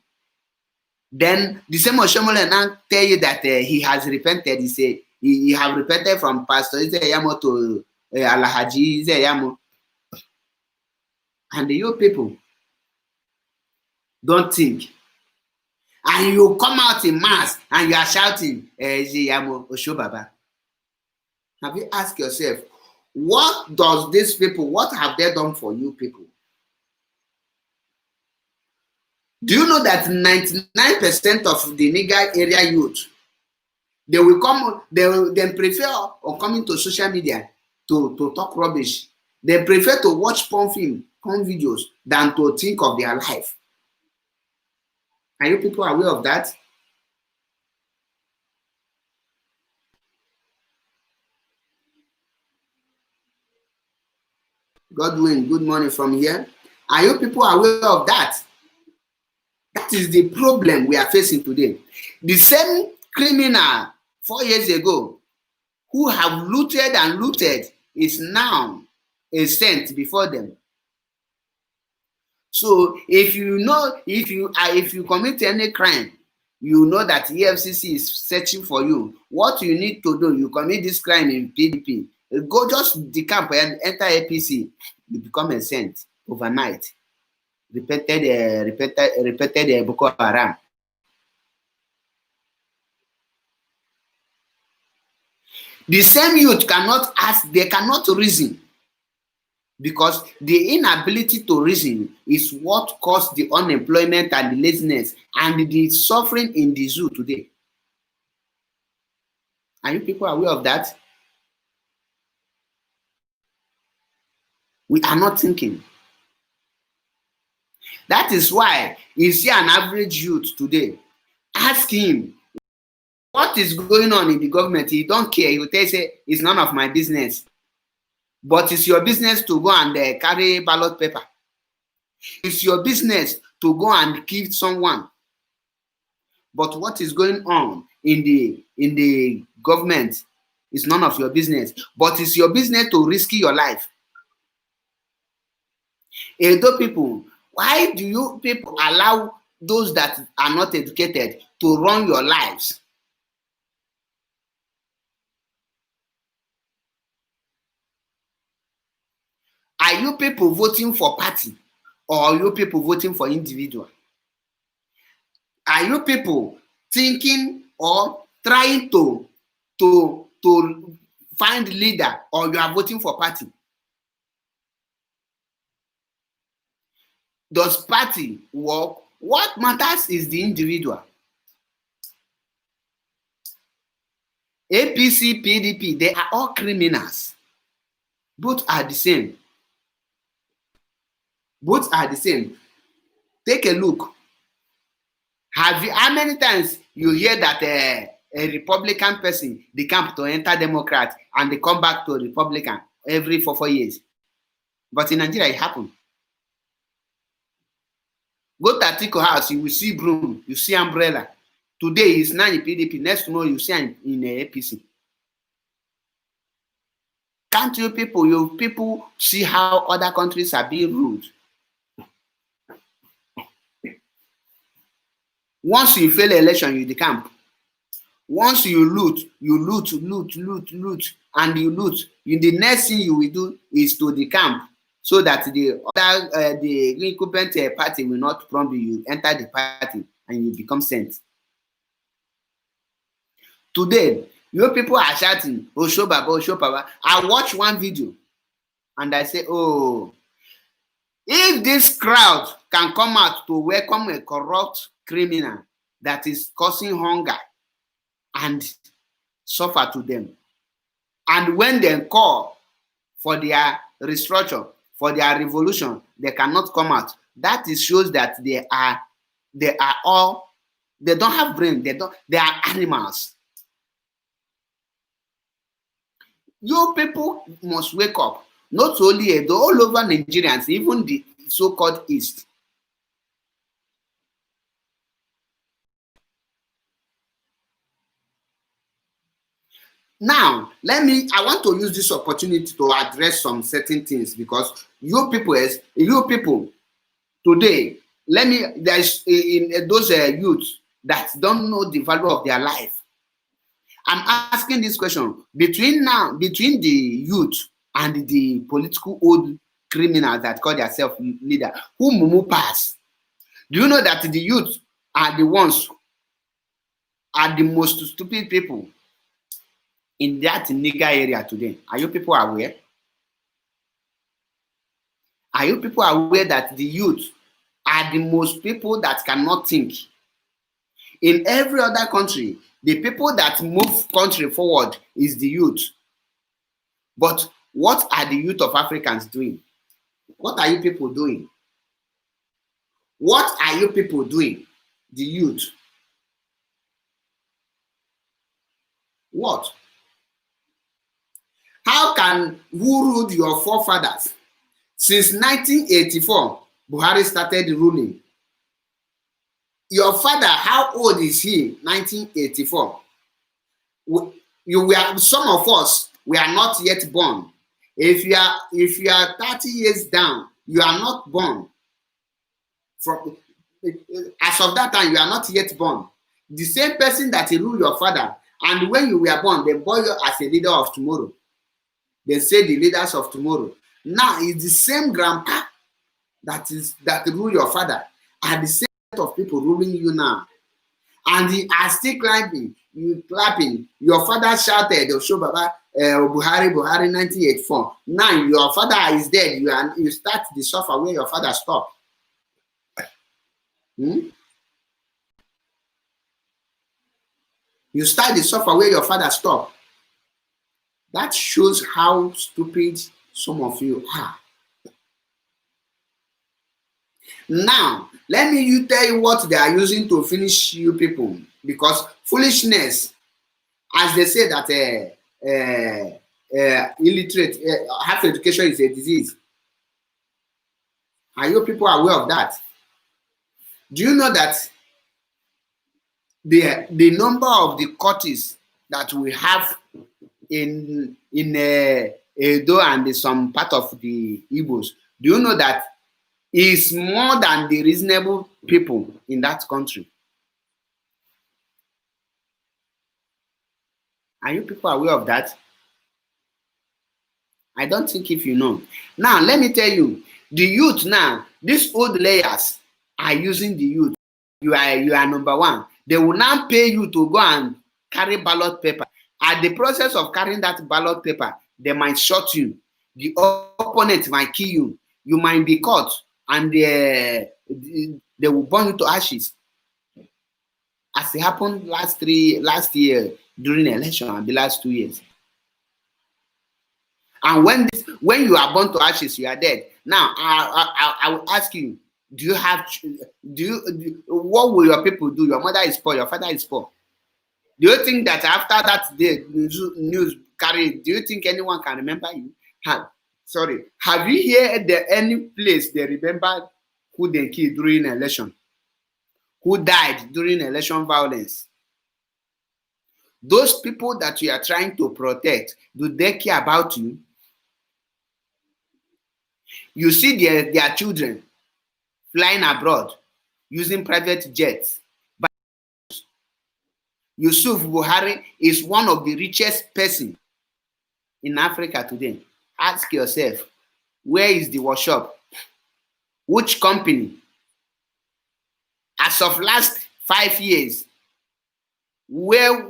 Then the same Oshomole now tell you that he has repented. He say he have repented from Pastor Izeyamo to Alhaji Izeyamo. And the you people don't think. And you come out in mass and you are shouting, Izeyamo Oshobaba. Have you asked yourself, what does these people, what have they done for you people? Do you know that 99% of the nigger area youth, they will come, they prefer on coming to social media to talk rubbish. They prefer to watch porn film, porn videos, than to think of their life. Are you people aware of that? Godwin, good morning from here. Are you people aware of that? That is the problem we are facing today. The same criminal 4 years ago who have looted and looted is now a saint before them. So if you know, if you commit any crime, you know that EFCC is searching for you. What you need to do, you commit this crime in PDP, go just decamp and enter APC, you become a saint overnight. Repeated Boko Haram. The same youth cannot ask, they cannot reason, because the inability to reason is what caused the unemployment and the laziness and the suffering in the zoo today. Are you people aware of that? We are not thinking. That is why you see an average youth today, ask him what is going on in the government, he don't care. He will tell you, it's none of my business. But it's your business to go and carry ballot paper. It's your business to go and kill someone. But what is going on in the government is none of your business. But it's your business to risk your life. Edo people, why do you people allow those that are not educated to run your lives? Are you people voting for party, or are you people voting for individual? Are you people thinking or trying to find leader, or you are voting for party? Does party work? What matters is the individual. APC, PDP, they are all criminals. Both are the same. Both are the same. Take a look. How many times you hear that a Republican person decamp to enter Democrat and they come back to Republican every 4 years? But in Nigeria, it happens. Go to Atiku house, you will see broom, you see umbrella. Today is now in PDP, next tomorrow you see in APC. Can't you people see how other countries are being ruled? Once you fail election, you decamp. Once you loot, and you loot. The next thing you will do is to decamp, so that the incumbent party will not prompt you. Enter the party and you become sent. Today, you people are shouting, Oshobaba, Oshobaba. I watch one video and I say, oh, If this crowd can come out to welcome a corrupt criminal that is causing hunger and suffer to them, and when they call for their restructure, for their revolution, they cannot come out. That is shows that they are all, they don't have brain, they are animals. You people must wake up. Not only Edo, all over Nigerians, even the so-called East. Now, I want to use this opportunity to address some certain things, because you people today, there's in those youths that don't know the value of their life. I'm asking this question, between the youth and the political old criminals that call themselves leader, who mumu pass? Do you know that the youth are the ones, are the most stupid people in that nigger area today? Are you people aware? Are you people aware that the youth are the most people that cannot think? In every other country, the people that move country forward is the youth. But what are the youth of Africans doing? What are you people doing? What are you people doing? The youth. What? How can who ruled your forefathers? Since 1984, Buhari started ruling. Your father, how old is he? 1984. Some of us, we are not yet born. If you are 30 years down, you are not born. As of that time, you are not yet born. The same person that ruled your father, and when you were born, they born you as a leader of tomorrow. They say the leaders of tomorrow. Now it's the same grandpa that rule your father, and the same set of people ruling you now. And they are still clapping. Your father shouted, "Osho Baba, Buhari, 1984." Now your father is dead. You start the suffer where your father stopped. You start the suffer where your father stopped. That shows how stupid some of you are. Now, let me tell you what they are using to finish you people. Because foolishness, as they say that illiterate, half education is a disease. Are you people aware of that? Do you know that the number of the courts that we have in Edo and some part of the Igbos, do you know that is more than the reasonable people in that country? Are you people aware of that? I don't think if you know. Now, let me tell you, the youth now, these old layers are using the youth. You are number one. They will now pay you to go and carry ballot paper. At the process of carrying that ballot paper, they might shot you. The opponent might kill you. You might be caught, and they will burn you to ashes. As it happened last year during the election and the last 2 years. And when you are burned to ashes, you are dead. Now, I will ask you, what will your people do? Your mother is poor, your father is poor. Do you think that after that day news carried, do you think anyone can remember you? Have you heard any place they remember who they killed during election? Who died during election violence? Those people that you are trying to protect, do they care about you? You see their children flying abroad using private jets. But Yusuf Buhari is one of the richest person in Africa today. Ask yourself, where is the workshop? Which company? As of last 5 years, where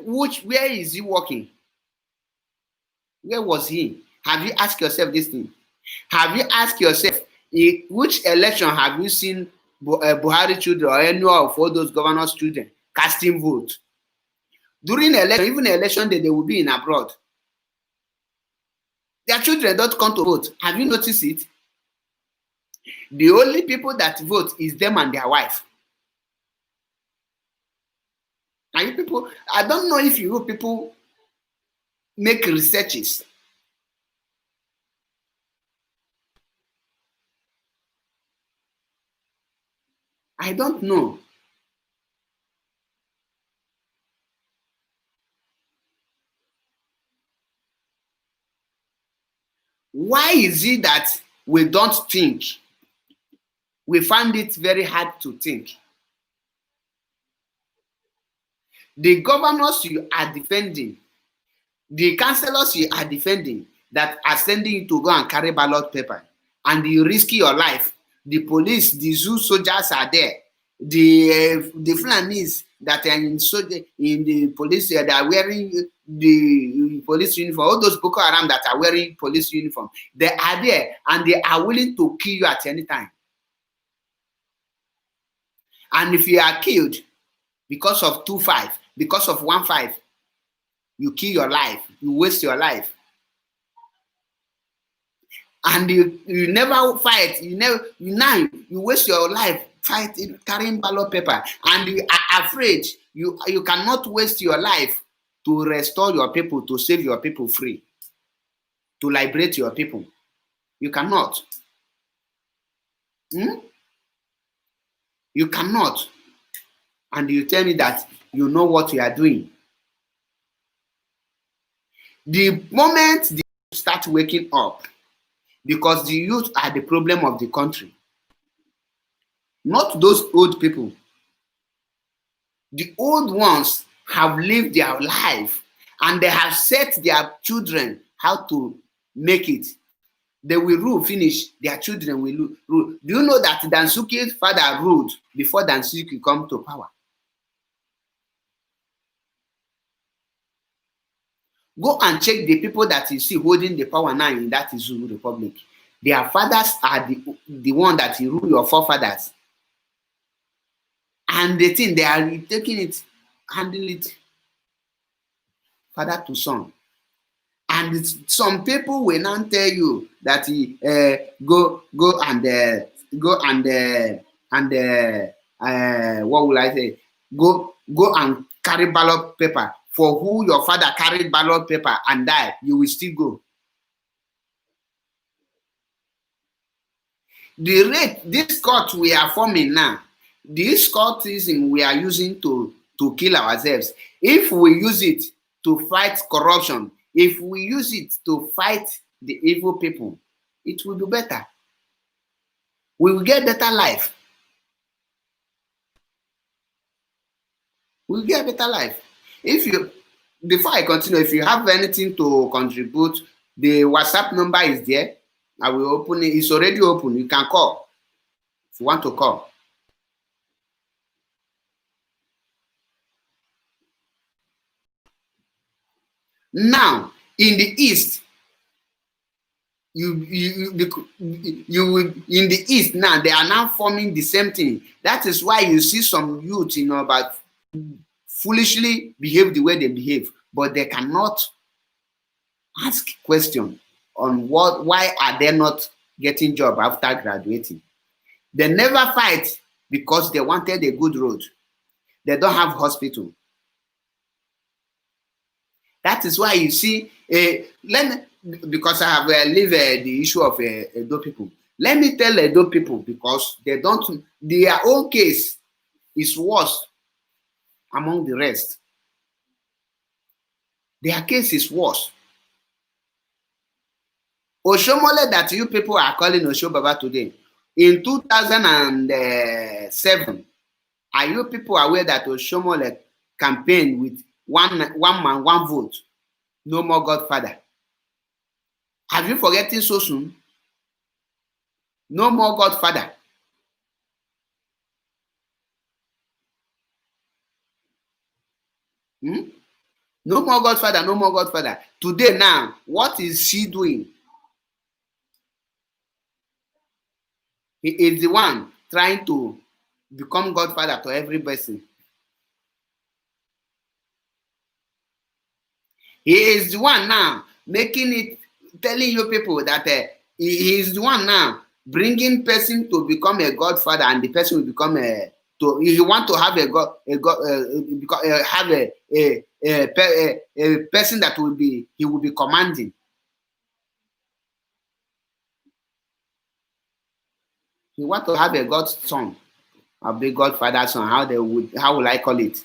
is he working? Where was he? Have you asked yourself this thing? Have you asked yourself, Which election have you seen Buhari children or any of all those governors' children casting vote? During election, even election day, they will be in abroad. Their children don't come to vote. Have you noticed it? The only people that vote is them and their wife. And you people, I don't know if you people make researches. I don't know. Why is it that we don't think? We find it very hard to think. The governors you are defending, the councillors you are defending that are sending you to go and carry ballot paper, and you risk your life. The police, the zoo soldiers are there. The Fulanis that are in the police, they are wearing the police uniform. All those Boko Haram that are wearing police uniform, they are there and they are willing to kill you at any time. And if you are killed because of 2-5, because of 1-5, you kill your life, you waste your life. And you never fight, you waste your life fighting, carrying ballot paper, and you are afraid you cannot waste your life to restore your people, to save your people free, to liberate your people. You cannot. You cannot. And you tell me that you know what you are doing. The moment the youth start waking up, because the youth are the problem of the country, not those old people. The old ones have lived their life and they have set their children how to make it. They will rule, finish, their children will rule. Do you know that Dansuki's father ruled before Dansuki come to power? Go and check the people that you see holding the power now in that Zulu Republic. Their fathers are the one that you rule your forefathers. And they think they are taking it, handling it, father to son. And some people will not tell you that go and what will I say? Go and carry ballot paper. For who your father carried ballot paper and died, you will still go. The rate, this court we are forming now, this courtism we are using to kill ourselves. If we use it to fight corruption, if we use it to fight the evil people, it will be better. We will get better life. We will get better life. Before I continue, if you have anything to contribute, the WhatsApp number is there. I will open it. It's already open. You can call if you want to call. Now, in the East, in the East now, they are now forming the same thing. That is why you see some youth, about foolishly behave the way they behave, but they cannot ask question on why are they not getting job after graduating. They never fight because they wanted a good road. They don't have hospital. That is why you see, because I have lived the issue of Edo people. Let me tell Edo people, because their own case is worse among the rest. Their case is worse. Oshomole that you people are calling Oshobaba today, in 2007, are you people aware that Oshomole campaigned with one man, one vote? No more Godfather. Have you forgotten so soon? No more Godfather. No more Godfather, no more Godfather. Today now, what is she doing? He is the one trying to become godfather to every person. He is the one now making it, telling you people that he is the one now bringing person to become a godfather, and the person will become a. To if you want to have a god, have a person that will be, he will be commanding. You want to have a god's son, a big godfather's son. How will I call it?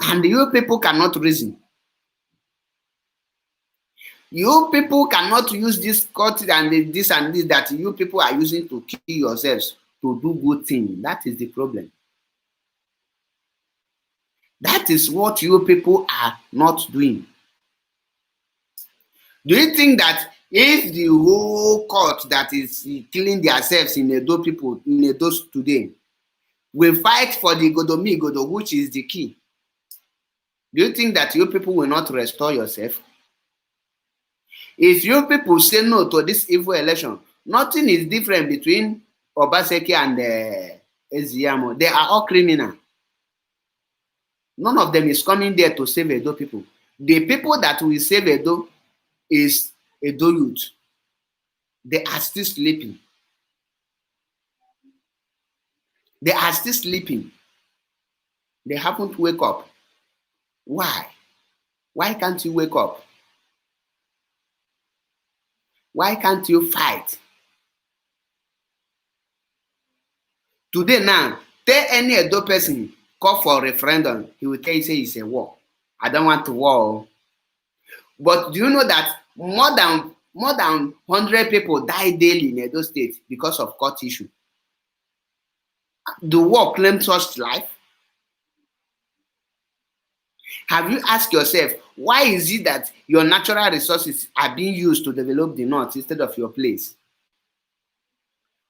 And you people cannot reason. You people cannot use this cut and this and this that you people are using to kill yourselves to do good thing. That is the problem. That is what you people are not doing. Do you think that if the whole court that is killing themselves in Edo people, in Edo today, will fight for the Godo, which is the key, do you think that you people will not restore yourself? If you people say no to this evil election, nothing is different between Obaseki and Eziyamo. They are all criminal. None of them is coming there to save Edo people. The people that will save Edo is Edo youth. They are still sleeping. They are still sleeping. They haven't wake up. Why? Why can't you wake up? Why can't you fight? Today now, tell any Edo person call for a referendum, he will tell you say it's a war. I don't want to war. But do you know that more than 100 people die daily in Edo State because of court issue? The war claims such life. Have you asked yourself, why is it that your natural resources are being used to develop the north instead of your place?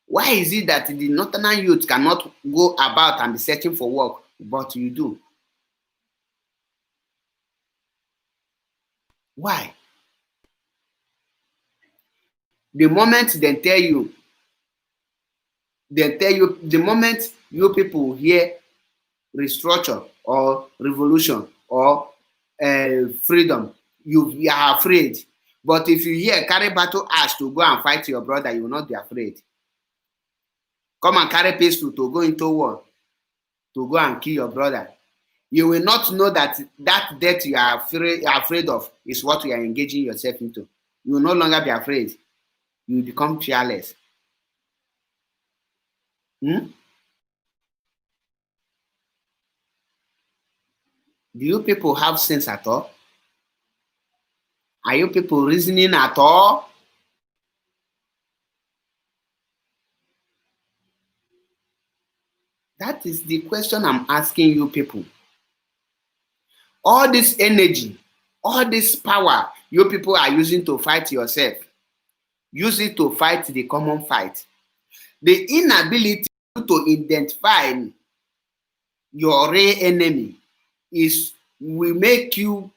Why is it that the northern youth cannot go about and be searching for work, but you do? Why? The moment they tell you, the moment you people hear restructure or revolution or freedom, you are afraid. But if you hear carry battle axe to go and fight your brother, you will not be afraid. Come and carry pistol to go into war, to go and kill your brother. You will not know that that death you are afraid of is what you are engaging yourself into. You will no longer be afraid. You will become fearless. Hmm? Do you people have sense at all? Are you people reasoning at all? That is the question I'm asking you people. All this energy, all this power you people are using to fight yourself, use it to fight the common fight. The inability to identify your real enemy is will make you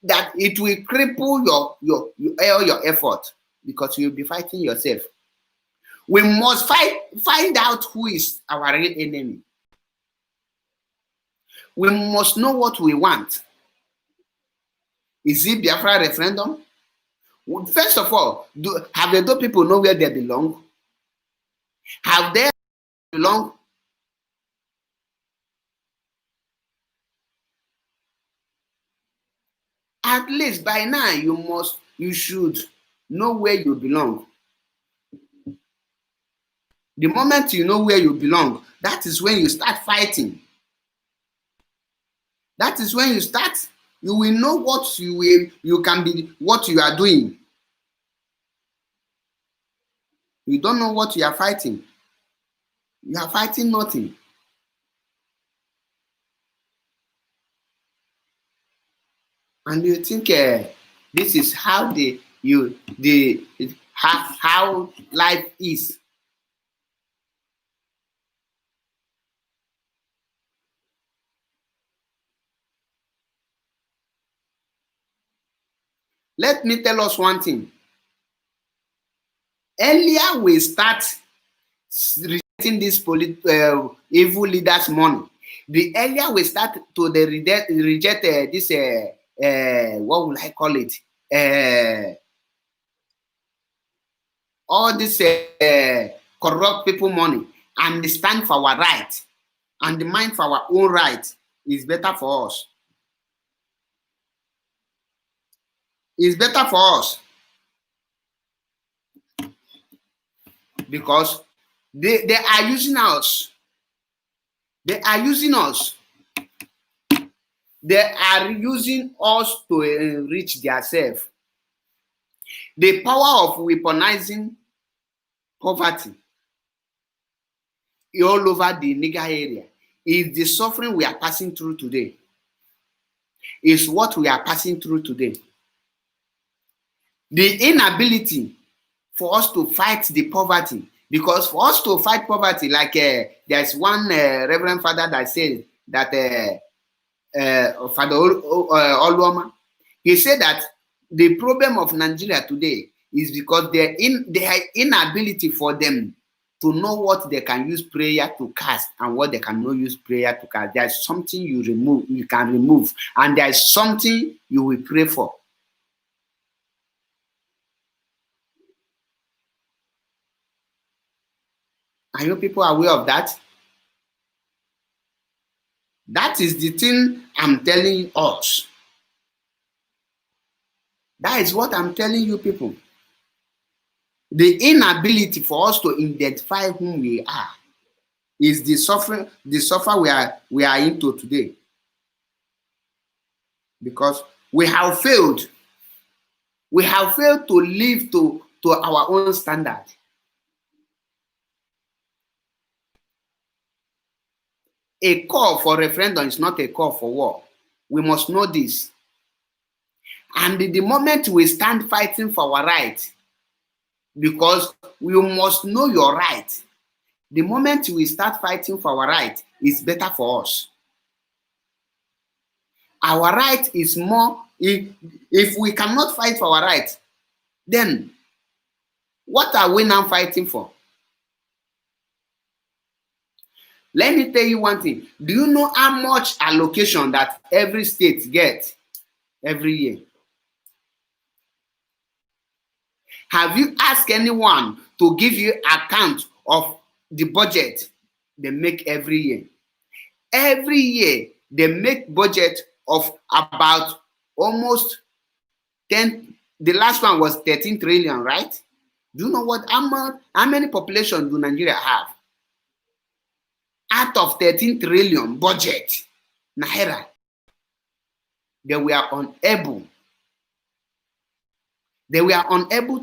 that it will cripple your effort because you'll be fighting yourself. We must find out who is our real enemy. We must know what we want. Is it Biafra referendum? First of all, have the Edo people know where they belong? Have they belong? At least by now you should know where you belong. The moment you know where you belong, that is when you start fighting. That is when you will know what you can be, what you are doing. You don't know what you are fighting. You are fighting nothing. And you think this is how how life is. Let me tell us one thing. Earlier we start rejecting this evil leaders' money, the earlier we start to reject this what will I call it? All this corrupt people money, and stand for our right and demand for our own right, is better for us. It's better for us because they are using us. They are using us. They are using us to enrich themselves. The power of weaponizing poverty all over the Niger area is the suffering we are passing through today. Is what we are passing through today. The inability for us to fight the poverty, because for us to fight poverty, like there's one Reverend Father that said that Father Oluoma, he said that the problem of Nigeria today is because their inability for them to know what they can use prayer to cast and what they cannot use prayer to cast. There's something you can remove, and there's something you will pray for. Are you people aware of that? That is the thing I'm telling us. That is what I'm telling you people. The inability for us to identify whom we are is the suffering we are into today. Because we have failed. We have failed to live to our own standard. A call for referendum is not a call for war. We must know this. And the moment we stand fighting for our right, because we must know your right, the moment we start fighting for our right, it's better for us. Our right is more, if we cannot fight for our right, then what are we now fighting for? Let me tell you one thing. Do you know how much allocation that every state gets every year? Have you asked anyone to give you account of the budget they make every year? Every year, they make budget of about almost 10, the last one was 13 trillion, right? Do you know how many population do Nigeria have? Out of 13 trillion budget, naira, they were unable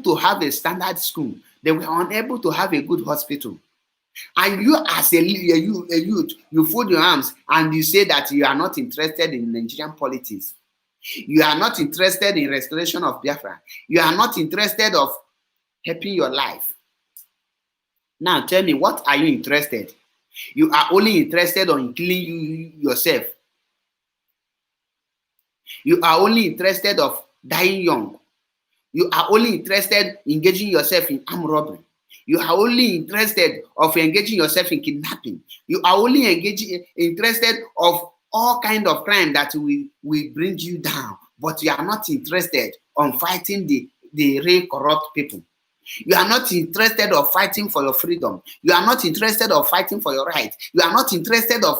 to have a standard school. They were unable to have a good hospital. And you as a youth, you fold your arms and you say that you are not interested in Nigerian politics. You are not interested in restoration of Biafra. You are not interested of helping your life. Now tell me, what are you interested? You are only interested in killing yourself. You are only interested of dying young. You are only interested in engaging yourself in armed robbery. You are only interested of engaging yourself in kidnapping. You are only interested of all kind of crime that will bring you down. But you are not interested on fighting the real corrupt people. You are not interested of fighting for your freedom. You are not interested of fighting for your right. You are not interested of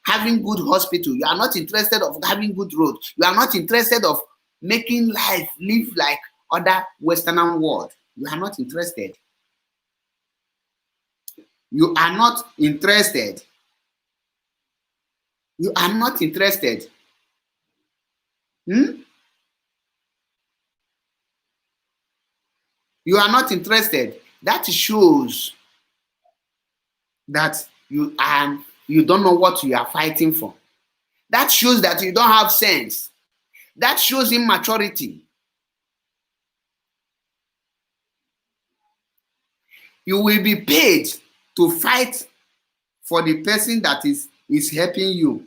having good hospital. You are not interested of having good road. You are not interested of making life live like other Western world. You are not interested. You are not interested. You are not interested. You are not interested. That shows that you don't know what you are fighting for. That shows that you don't have sense. That shows immaturity. You will be paid to fight for the person that is helping you.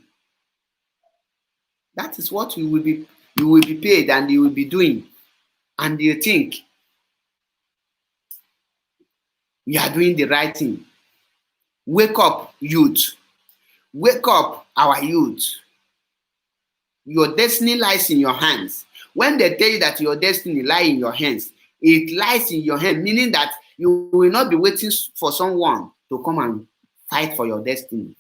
That is what you will be paid and you will be doing. And you think You are doing the right thing. Wake up, youth. Wake up, our youth. Your destiny lies in your hands. When they tell you that your destiny lies in your hands, it lies in your hand, meaning that you will not be waiting for someone to come and fight for your destiny.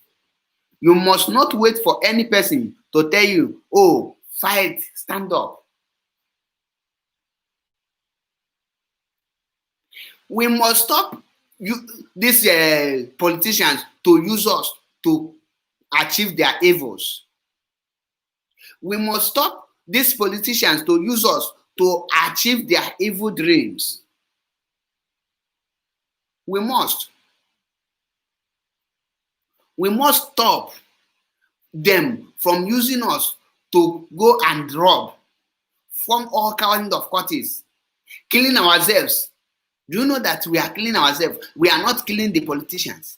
You must not wait for any person to tell you, oh, fight, stand up. We must stop these politicians to use us to achieve their evils. We must stop these politicians to use us to achieve their evil dreams. We must. We must stop them from using us to go and rob, form all kinds of parties, killing ourselves. Do you know that we are killing ourselves? We are not killing the politicians.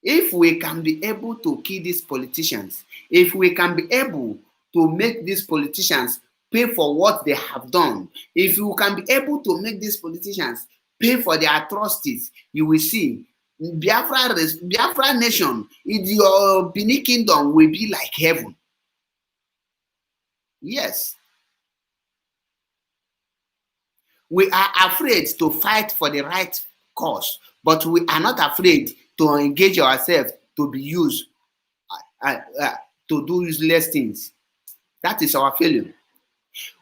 If we can be able to kill these politicians, if we can be able to make these politicians pay for what they have done, if you can be able to make these politicians pay for their atrocities, you will see Biafra nation, your Benin kingdom will be like heaven. Yes. We are afraid to fight for the right cause, but we are not afraid to engage ourselves to be used to do useless things. That is our failure.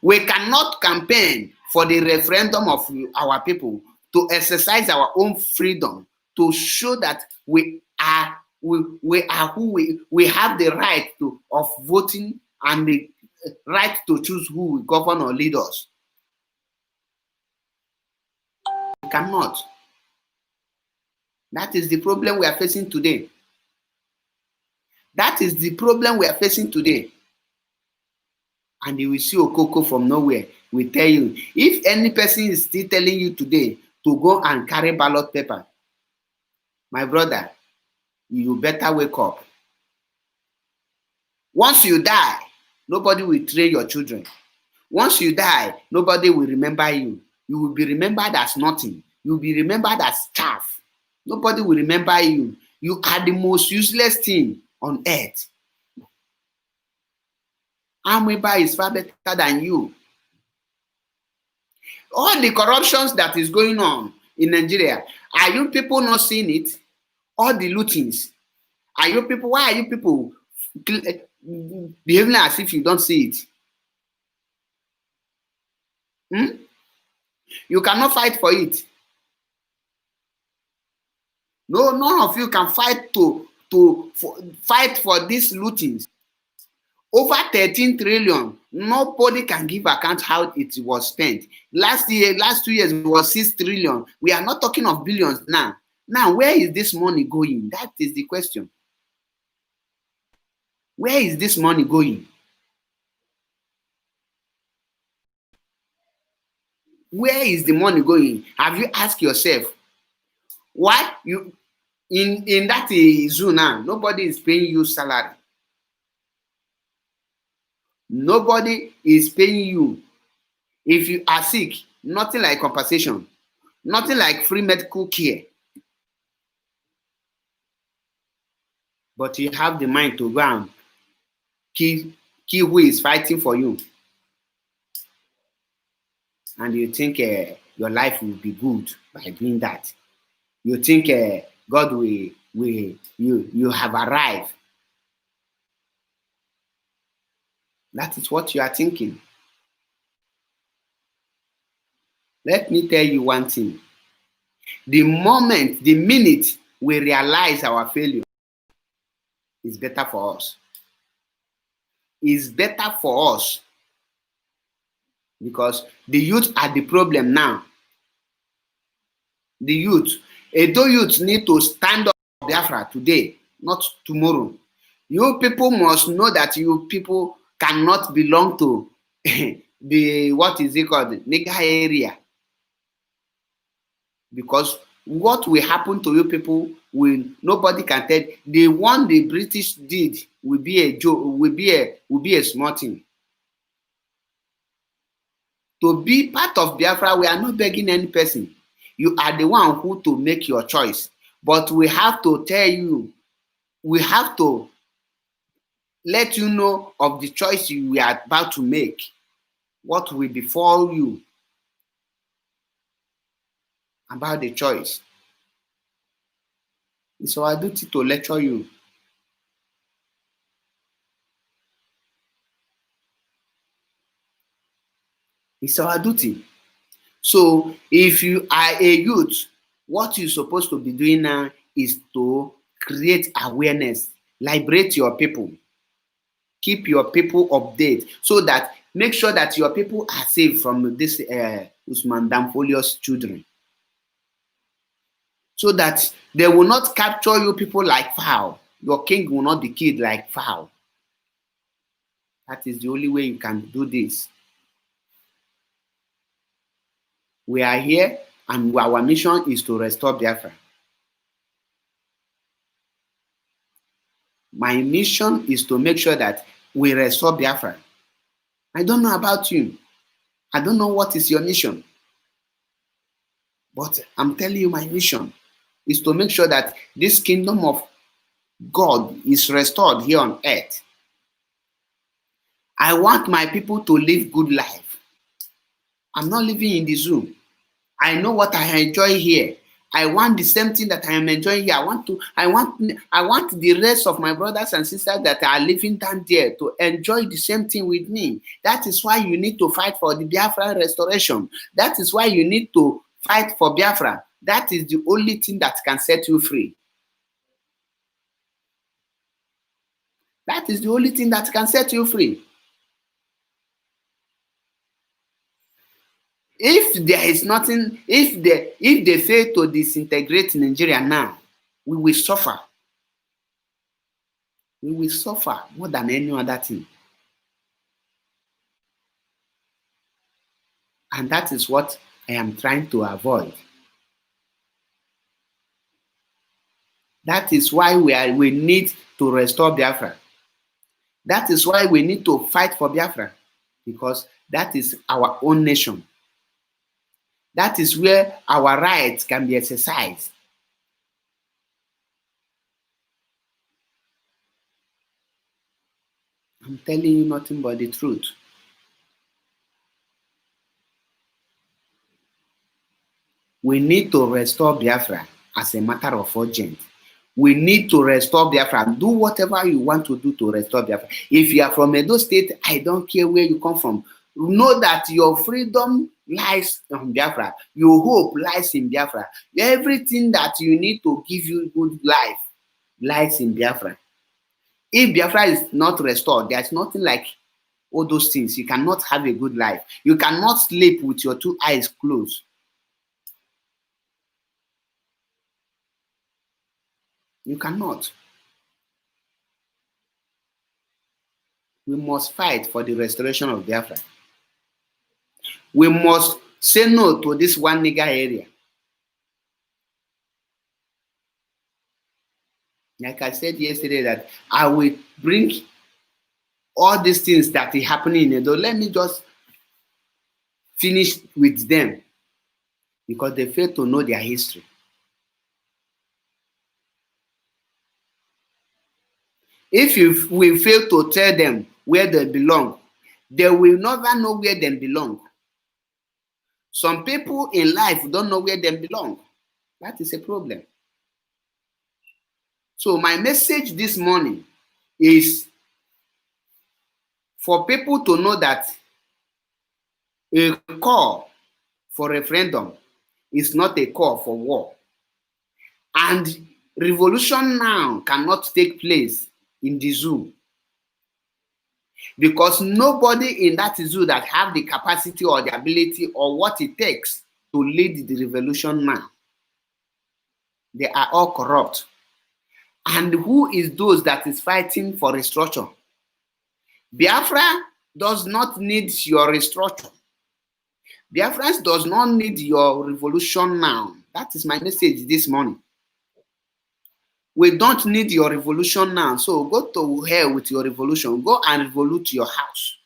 We cannot campaign for the referendum of our people to exercise our own freedom, to show that we are who we have the right of voting and the right to choose who will govern or lead us. We cannot. That is the problem we are facing today. That is the problem we are facing today. And you will see Okoko from nowhere will tell you, if any person is still telling you today to go and carry ballot paper, my brother, you better wake up. Once you die, nobody will train your children. Once you die, nobody will remember you. You will be remembered as nothing. You will be remembered as chaff. Nobody will remember you. You are the most useless thing on earth. Amweba is far better than you. All the corruptions that is going on in Nigeria, are you people not seeing it? All the lootings. Are you people, why are you people behaving as if you don't see it? You cannot fight for it. No, none of you can fight fight for these lootings. Over 13 trillion. Nobody can give account how it was spent. Last 2 years, it was 6 trillion. We are not talking of billions now. Now, where is this money going? That is the question. Where is this money going? Where is the money going? Have you asked yourself? Why you in that zoo now? Nobody is paying you salary. Nobody is paying you. If you are sick, nothing like compensation, nothing like free medical care. But you have the mind to go and kill who is fighting for you. And you think your life will be good by doing that. You think God you have arrived. That is what you are thinking. Let me tell you one thing. The minute we realize our failure, it's better for us. It's better for us because the youth are the problem now. The youth, Edo youth need to stand up for Biafra today, not tomorrow. You people must know that you people cannot belong to the, what is it called, nigger area. Because what will happen to you people will nobody can tell. The one the British did will be a joke, will be a small thing. To be part of Biafra, we are not begging any person. You are the one who to make your choice. But we have to tell you, we have to let you know of the choice you are about to make, what will befall you about the choice. It's our duty to lecture you. It's our duty. So if you are a youth, what you're supposed to be doing now is to create awareness, liberate your people, keep your people updated, so that make sure that your people are safe from this Usman Dampolio's children, so that they will not capture you people like fowl. Your king will not be killed like fowl. That is the only way you can do this. We are here, and our mission is to restore Biafra. My mission is to make sure that we restore Biafra. I don't know about you. I don't know what is your mission. But I'm telling you, my mission is to make sure that this kingdom of God is restored here on earth. I want my people to live good life. I'm not living in the zoo. I know what I enjoy here. I want the same thing that I am enjoying here. I want the rest of my brothers and sisters that are living down there to enjoy the same thing with me. That is why you need to fight for the Biafra restoration. That is why you need to fight for Biafra. That is the only thing that can set you free. That is the only thing that can set you free. If there is nothing, if they fail to disintegrate Nigeria now, we will suffer. We will suffer more than any other thing. And that is what I am trying to avoid. That is why we need to restore Biafra. That is why we need to fight for Biafra, because that is our own nation. That is where our rights can be exercised. I'm telling you nothing but the truth. We need to restore Biafra as a matter of urgent. We need to restore Biafra. Do whatever you want to do to restore Biafra. If you are from Edo State, I don't care where you come from. Know that your freedom lies in Biafra. Your hope lies in Biafra. Everything that you need to give you good life lies in Biafra. If Biafra is not restored, there's nothing like all those things. You cannot have a good life. You cannot sleep with your two eyes closed. You cannot. We must fight for the restoration of Biafra. We must say no to this one nigger area. Like I said yesterday, that I will bring all these things that are happening in Edo. Let me just finish with them, because they fail to know their history. If we fail to tell them where they belong, they will never know where they belong. Some people in life don't know where they belong. That is a problem. So my message this morning is for people to know that a call for referendum is not a call for war. And revolution now cannot take place in the zoo, because nobody in that zoo that have the capacity or the ability or what it takes to lead the revolution now. They are all corrupt. And who is those that is fighting for restructure? Biafra does not need your restructure. Biafrans does not need your revolution now. That is my message this morning. We don't need your revolution now. So go to hell with your revolution. Go and revolute your house.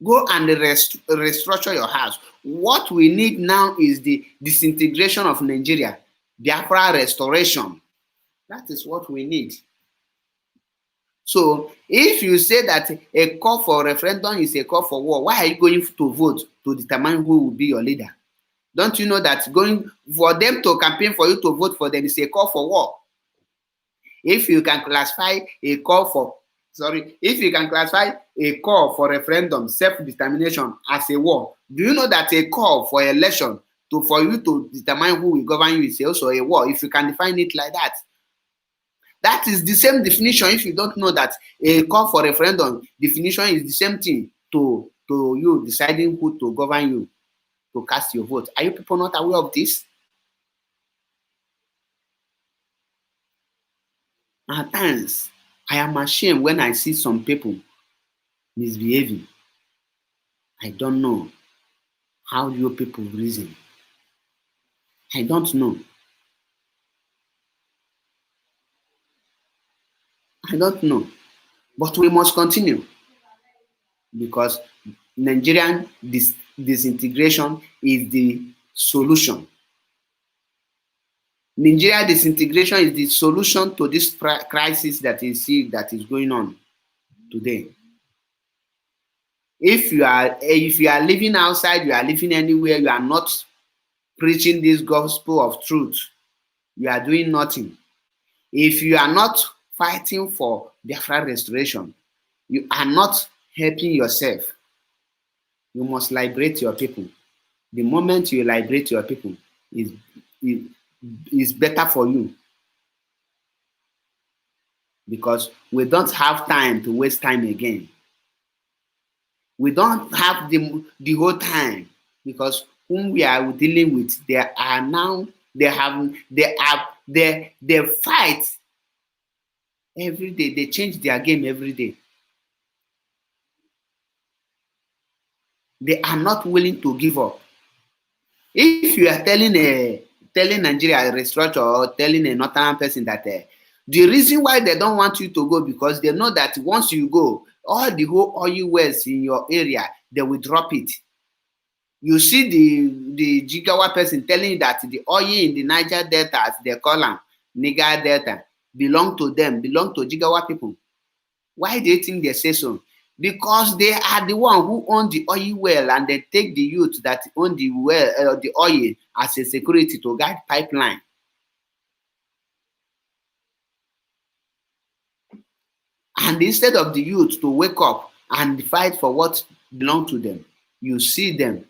Go and restructure your house. What we need now is the disintegration of Nigeria, Biafra restoration. That is what we need. So if you say that a call for referendum is a call for war, why are you going to vote to determine who will be your leader? Don't you know that going for them to campaign for you to vote for them is a call for war? If you can classify a call for if you can classify a call for referendum, self-determination as a war, do you know that a call for election for you to determine who will govern you is also a war, if you can define it like that? That is the same definition. If you don't know that a call for referendum definition is the same thing to you deciding who to govern you, to cast your vote. Are you people not aware of this? At times, I am ashamed when I see some people misbehaving. I don't know how you people reason. I don't know. I don't know. But we must continue because Nigerian disintegration is the solution. Nigeria disintegration is the solution to this crisis that is going on today. If you are living outside, you are living anywhere, you are not preaching this gospel of truth, you are doing nothing. If you are not fighting for Biafra restoration, you are not helping yourself. You must liberate your people. The moment you liberate your people, is better for you. Because we don't have time to waste time again. We don't have the whole time, because whom we are dealing with, they fight every day. They change their game every day. They are not willing to give up. If you are telling Nigeria a restructure, or telling a northern person that the reason why they don't want you to go, because they know that once you go, all the whole oil wells in your area, they will drop it. You see the Jigawa person telling you that the oil in the Niger Delta, as they call them, Niger Delta, belong to them, belong to Jigawa people. Why do you think they say so? Because they are the one who own the oil well, and they take the youth that own the well, the oil, as a security to guide pipeline. And instead of the youth to wake up and fight for what belongs to them, you see them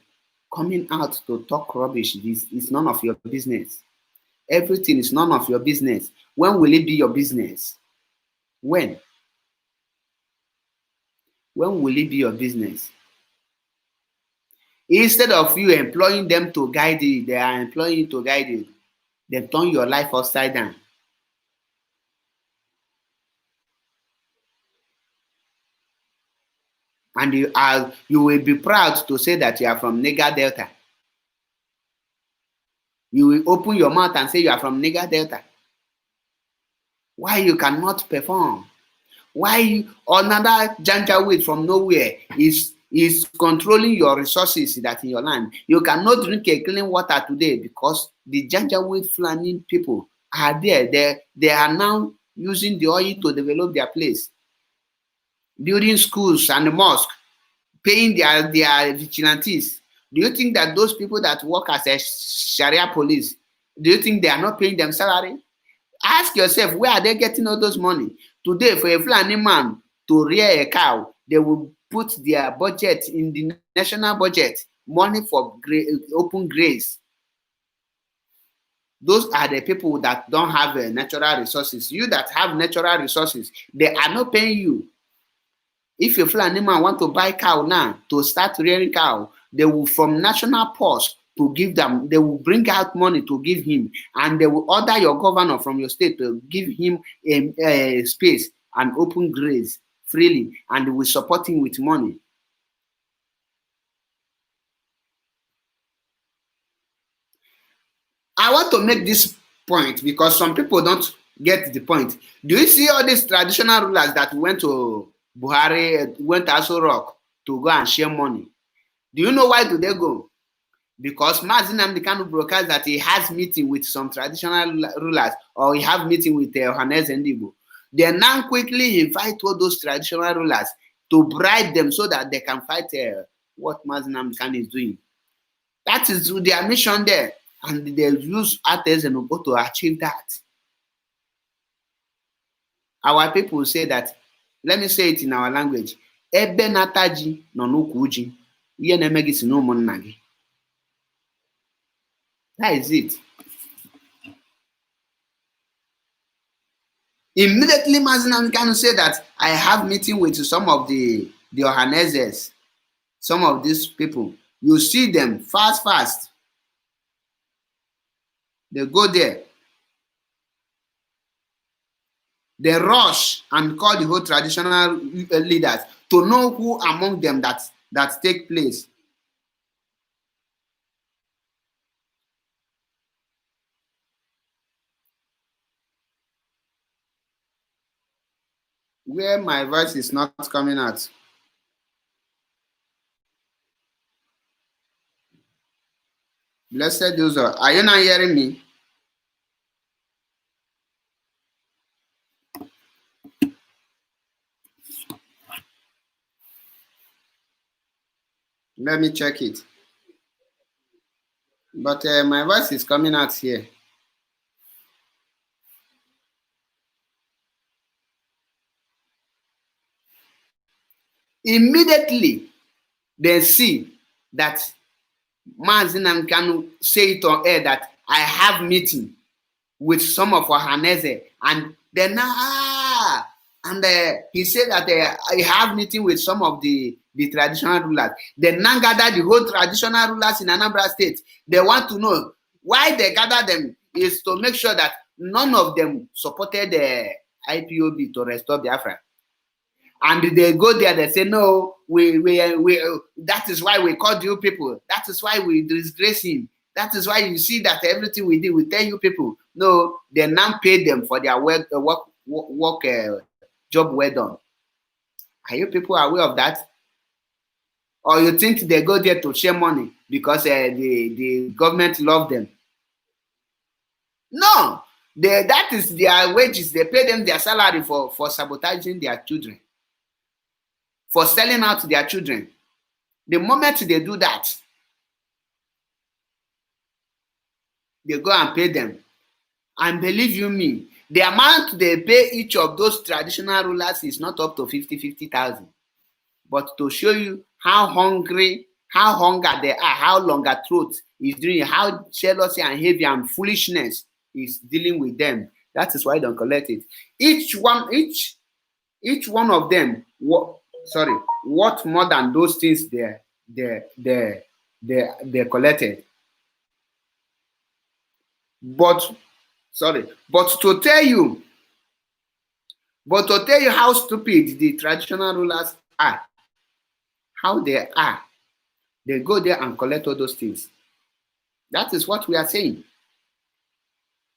coming out to talk rubbish. This is none of your business. Everything is none of your business. When will it be your business? When? When will it be your business? Instead of you employing them to guide you, they are employing you to guide you. They turn your life upside down. And you will be proud to say that you are from Niger Delta. You will open your mouth and say you are from Niger Delta. Why you cannot perform? Why another janjaweed from nowhere is controlling your resources that in your land? You cannot drink a clean water today because the janjaweed Fulani people are there. They are now using the oil to develop their place, building schools and mosques, paying their vigilantes. Do you think that those people that work as a Sharia police, do you think they are not paying them salary? Ask yourself, where are they getting all those money? Today, for a Fulani man to rear a cow, they will put their budget in the national budget, money for open graze. Those are the people that don't have natural resources. You that have natural resources, they are not paying you. If a Fulani man want to buy cow now, to start rearing cow, they will, from national purse, to give them, they will bring out money to give him, and they will order your governor from your state to give him a space and open graze freely, and they will support him with money. I want to make this point because some people don't get the point. Do you see all these traditional rulers that went to Buhari, went to Aso Rock to go and share money. Do you know why do they go? Because Mazi Nnamdi Kanu broadcast that he has meeting with some traditional rulers, or he have meeting with Ohaneze Ndigbo. They now quickly invite all those traditional rulers to bribe them so that they can fight what Mazi Nnamdi Kanu is doing. That is their mission there, and they use Ates and Ogo to achieve that. Our people say that, let me say it in our language, ebe nataji no n'ukwu uji, ihe na-eme gị si n'ụmụnna gị. That is it. Immediately, Mazi Nnamdi Kanu say that I have meeting with some of the Ohanezes, some of these people. You see them fast. They go there. They rush and call the whole traditional leaders to know who among them that take place. Where my voice is not coming out. Blessed those are you not hearing me? Let me check it. But my voice is coming out here. Immediately, they see that Mazi Nnamdi Kanu say it on air that I have meeting with some of Ohaneze, and then and he said that I have meeting with some of the traditional rulers. They now gather the whole traditional rulers in Anambra State. They want to know why they gather them is to make sure that none of them supported the IPOB to restore Biafra. And they go there, they say, no, we that is why we called you people. That is why we disgrace him. That is why you see that everything we did, we tell you people. No, they now pay them for their work job well done. Are you people aware of that? Or you think they go there to share money because the government love them? No, that is their wages. They pay them their salary for sabotaging their children, for selling out their children. The moment they do that, they go and pay them. And believe you me, the amount they pay each of those traditional rulers is not up to 50,000. But to show you how hunger they are, how longer throat is doing, how jealousy and heavy and foolishness is dealing with them. That is why they don't collect it. Each one of them, what more than those things they collected. But to tell you how stupid the traditional rulers are, how they are, they go there and collect all those things. That is what we are saying.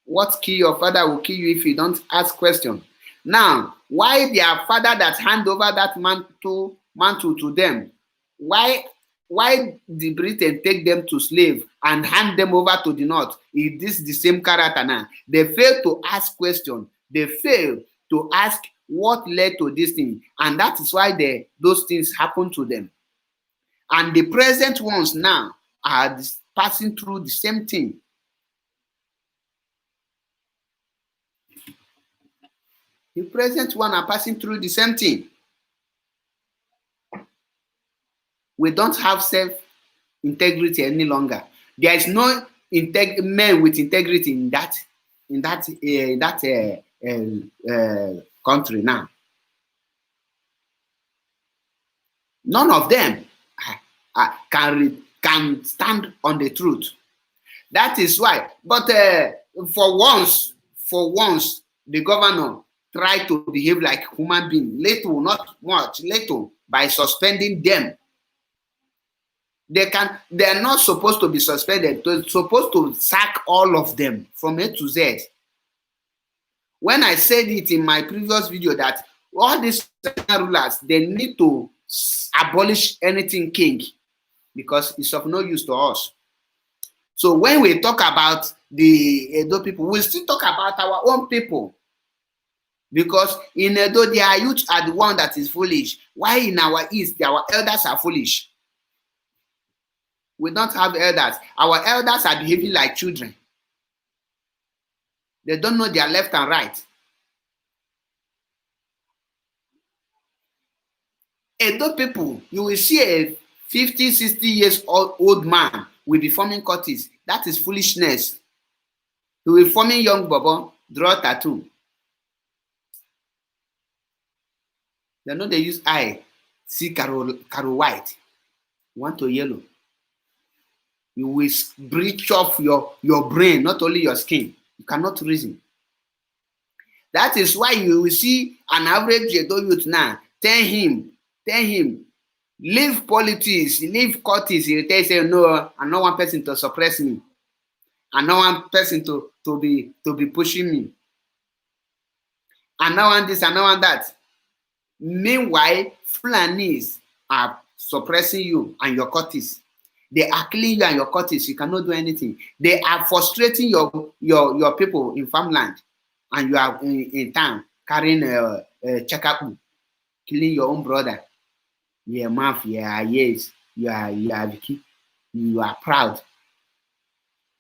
What kill your father will kill you if you don't ask questions. Now, why their father that hand over that mantle to them? Why the Britain take them to slave and hand them over to the North? Is this the same character now? They fail to ask questions. They fail to ask what led to this thing, and that is why those things happen to them. And the present ones now are passing through the same thing. The present one are passing through the same thing. We don't have self-integrity any longer. There is no man with integrity in that country now. None of them can stand on the truth. That is why. But for once, the governor tried to behave like human being. Little, not much. Little, by suspending them. They are not supposed to be suspended. They're supposed to sack all of them from A to Z. When I said it in my previous video that all these rulers, they need to abolish anything king because it's of no use to us. So when we talk about the Edo people, we still talk about our own people. Because in Edo, their youth are the one that is foolish. Why in our East, our elders are foolish? We don't have elders. Our elders are behaving like children. They don't know their left and right. Edo people, you will see a 50, 60 years old man will be forming cuties. That is foolishness. He will be forming young bobo, draw tattoo. They know they use eye, see caro white, want to yellow. You will breach off your brain, not only your skin. You cannot reason. That is why you will see an average Edo youth now, tell him, leave politics, leave cuties. He will tell you, no, I don't want person to suppress me. I don't want person to be pushing me. I don't want this, I don't want that. Meanwhile, Fulanis are suppressing you and your cuties. They are killing you and your cuties. You cannot do anything. They are frustrating your people in farmland, and you are in town carrying a chakapu, killing your own brother. You are mafia, yes, you are Vicky. You are proud.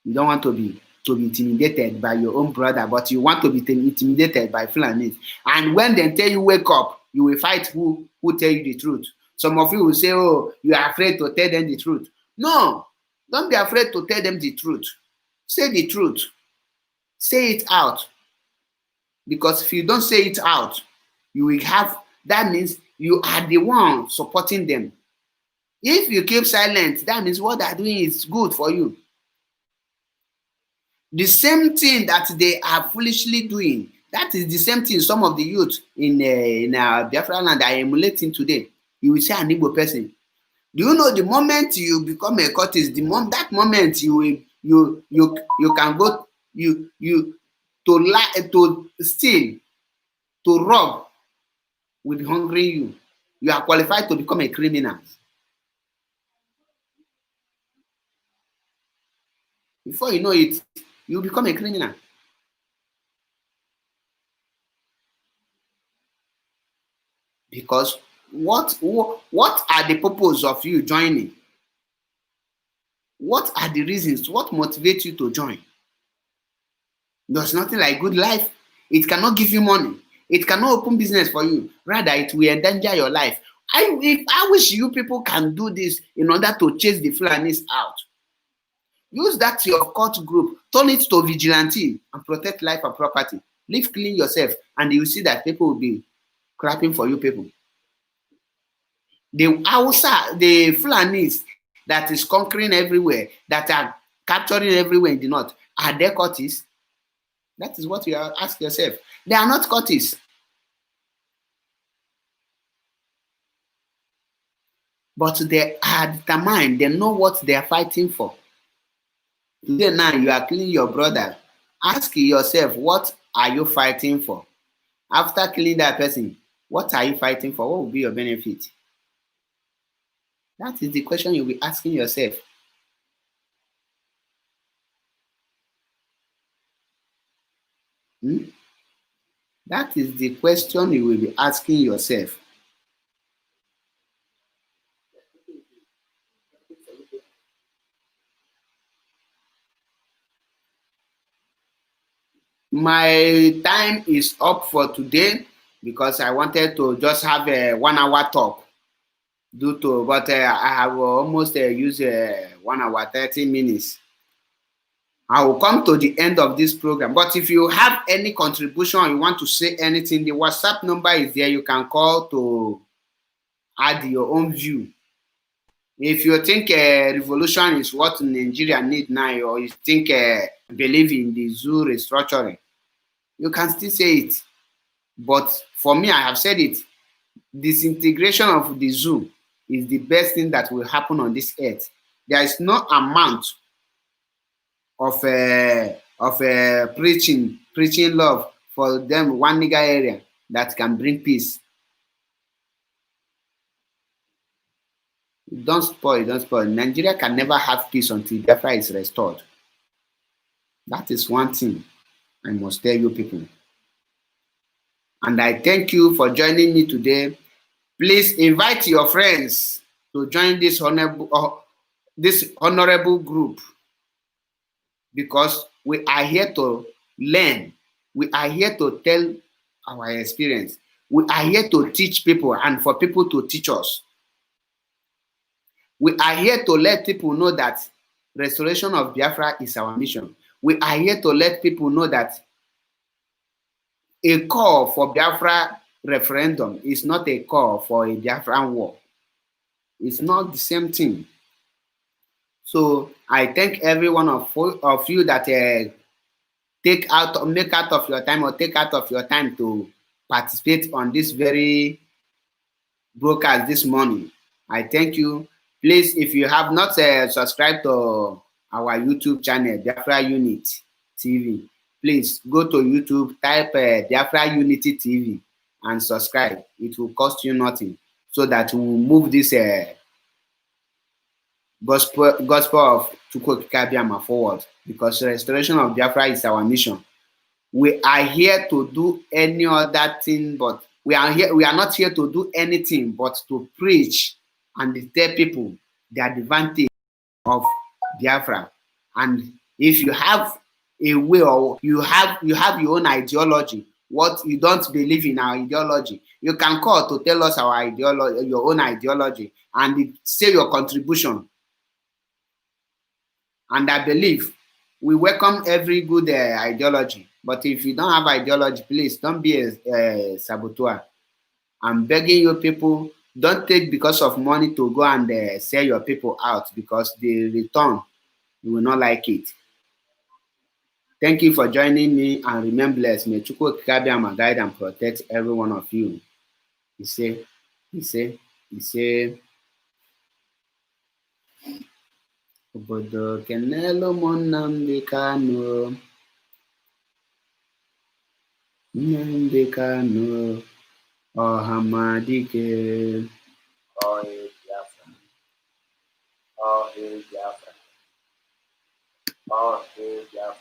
You don't want to be intimidated by your own brother, but you want to be intimidated by Fulanis. And when they tell you wake up, you will fight who tell you the truth. Some of you will say, oh, you are afraid to tell them the truth. No, don't be afraid to tell them the truth. Say the truth. Say it out. Because if you don't say it out, you will have, that means you are the one supporting them. If you keep silent, that means what they're doing is good for you. The same thing that they are foolishly doing, that is the same thing some of the youth in our Biafra land are emulating today. You will say an Igbo person. Do you know the moment you become a cultist, that moment you can go to lie, to steal, to rob will be hungry you. You are qualified to become a criminal. Before you know it, you become a criminal. Because what are the purpose of you joining? What are the reasons? What motivates you to join? There's nothing like good life. It cannot give you money. It cannot open business for you. Rather, it will endanger your life. I wish you people can do this in order to chase the Fulanis out. Use that your cult group, turn it to vigilante and protect life and property. Live clean yourself, and you will see that people will be clapping for you people. The Hausa, the Fulanis that is conquering everywhere, that are capturing everywhere in the north, are they cultists? That is what you ask yourself. They are not cultists. But they are determined. They know what they are fighting for. Today now you are killing your brother. Ask yourself, what are you fighting for? After killing that person, what are you fighting for? What will be your benefit? That is the question you'll be asking yourself. That is the question you will be asking yourself. My time is up for today because I wanted to just have a 1 hour talk. But I have almost used 1 hour 30 minutes. I will come to the end of this program. But if you have any contribution or you want to say anything, the WhatsApp number is there. You can call to add your own view. If you think revolution is what Nigeria need now, or you think believe in the zoo restructuring, you can still say it. But for me, I have said it. Disintegration of the zoo is the best thing that will happen on this earth. There is no amount of preaching love for them one nigger area that can bring peace. Don't spoil, don't spoil. Nigeria can never have peace until Biafra is restored. That is one thing I must tell you people. And I thank you for joining me today. Please invite your friends to join this honorable group, because we are here to learn. We are here to tell our experience. We are here to teach people and for people to teach us. We are here to let people know that restoration of Biafra is our mission. We are here to let people know that a call for Biafra referendum is not a call for a Biafran war. It's not the same thing. So I thank every one of you that make out of your time or take out of your time to participate on this very broadcast this morning. I thank you. Please, if you have not subscribed to our YouTube channel, Biafra Unit TV, please go to YouTube, type Biafra Unity TV and subscribe. It will cost you nothing, so that we will move this gospel of Chukwukabiama forward, because restoration of Biafra is our mission. We are here to do any other thing, but we are not here to do anything but to preach and tell people the advantage of Biafra. And if you have a way, or you have your own ideology, what you don't believe in our ideology, you can call to tell us our ideology, your own ideology, and say your contribution. And I believe we welcome every good ideology. But if you don't have ideology, please don't be a saboteur. I'm begging you people, don't take because of money to go and sell your people out, because the return, you will not like it. Thank you for joining me, and remain blessed. May Chukwu Kabiama guide and protect every one of you. He say, obodo kenelu Nnamdi Kanu, Nnamdi Kanu, Ọhamadike, Ọhịa Biafra, Ọhịa Biafra, Ọhịa Biafra.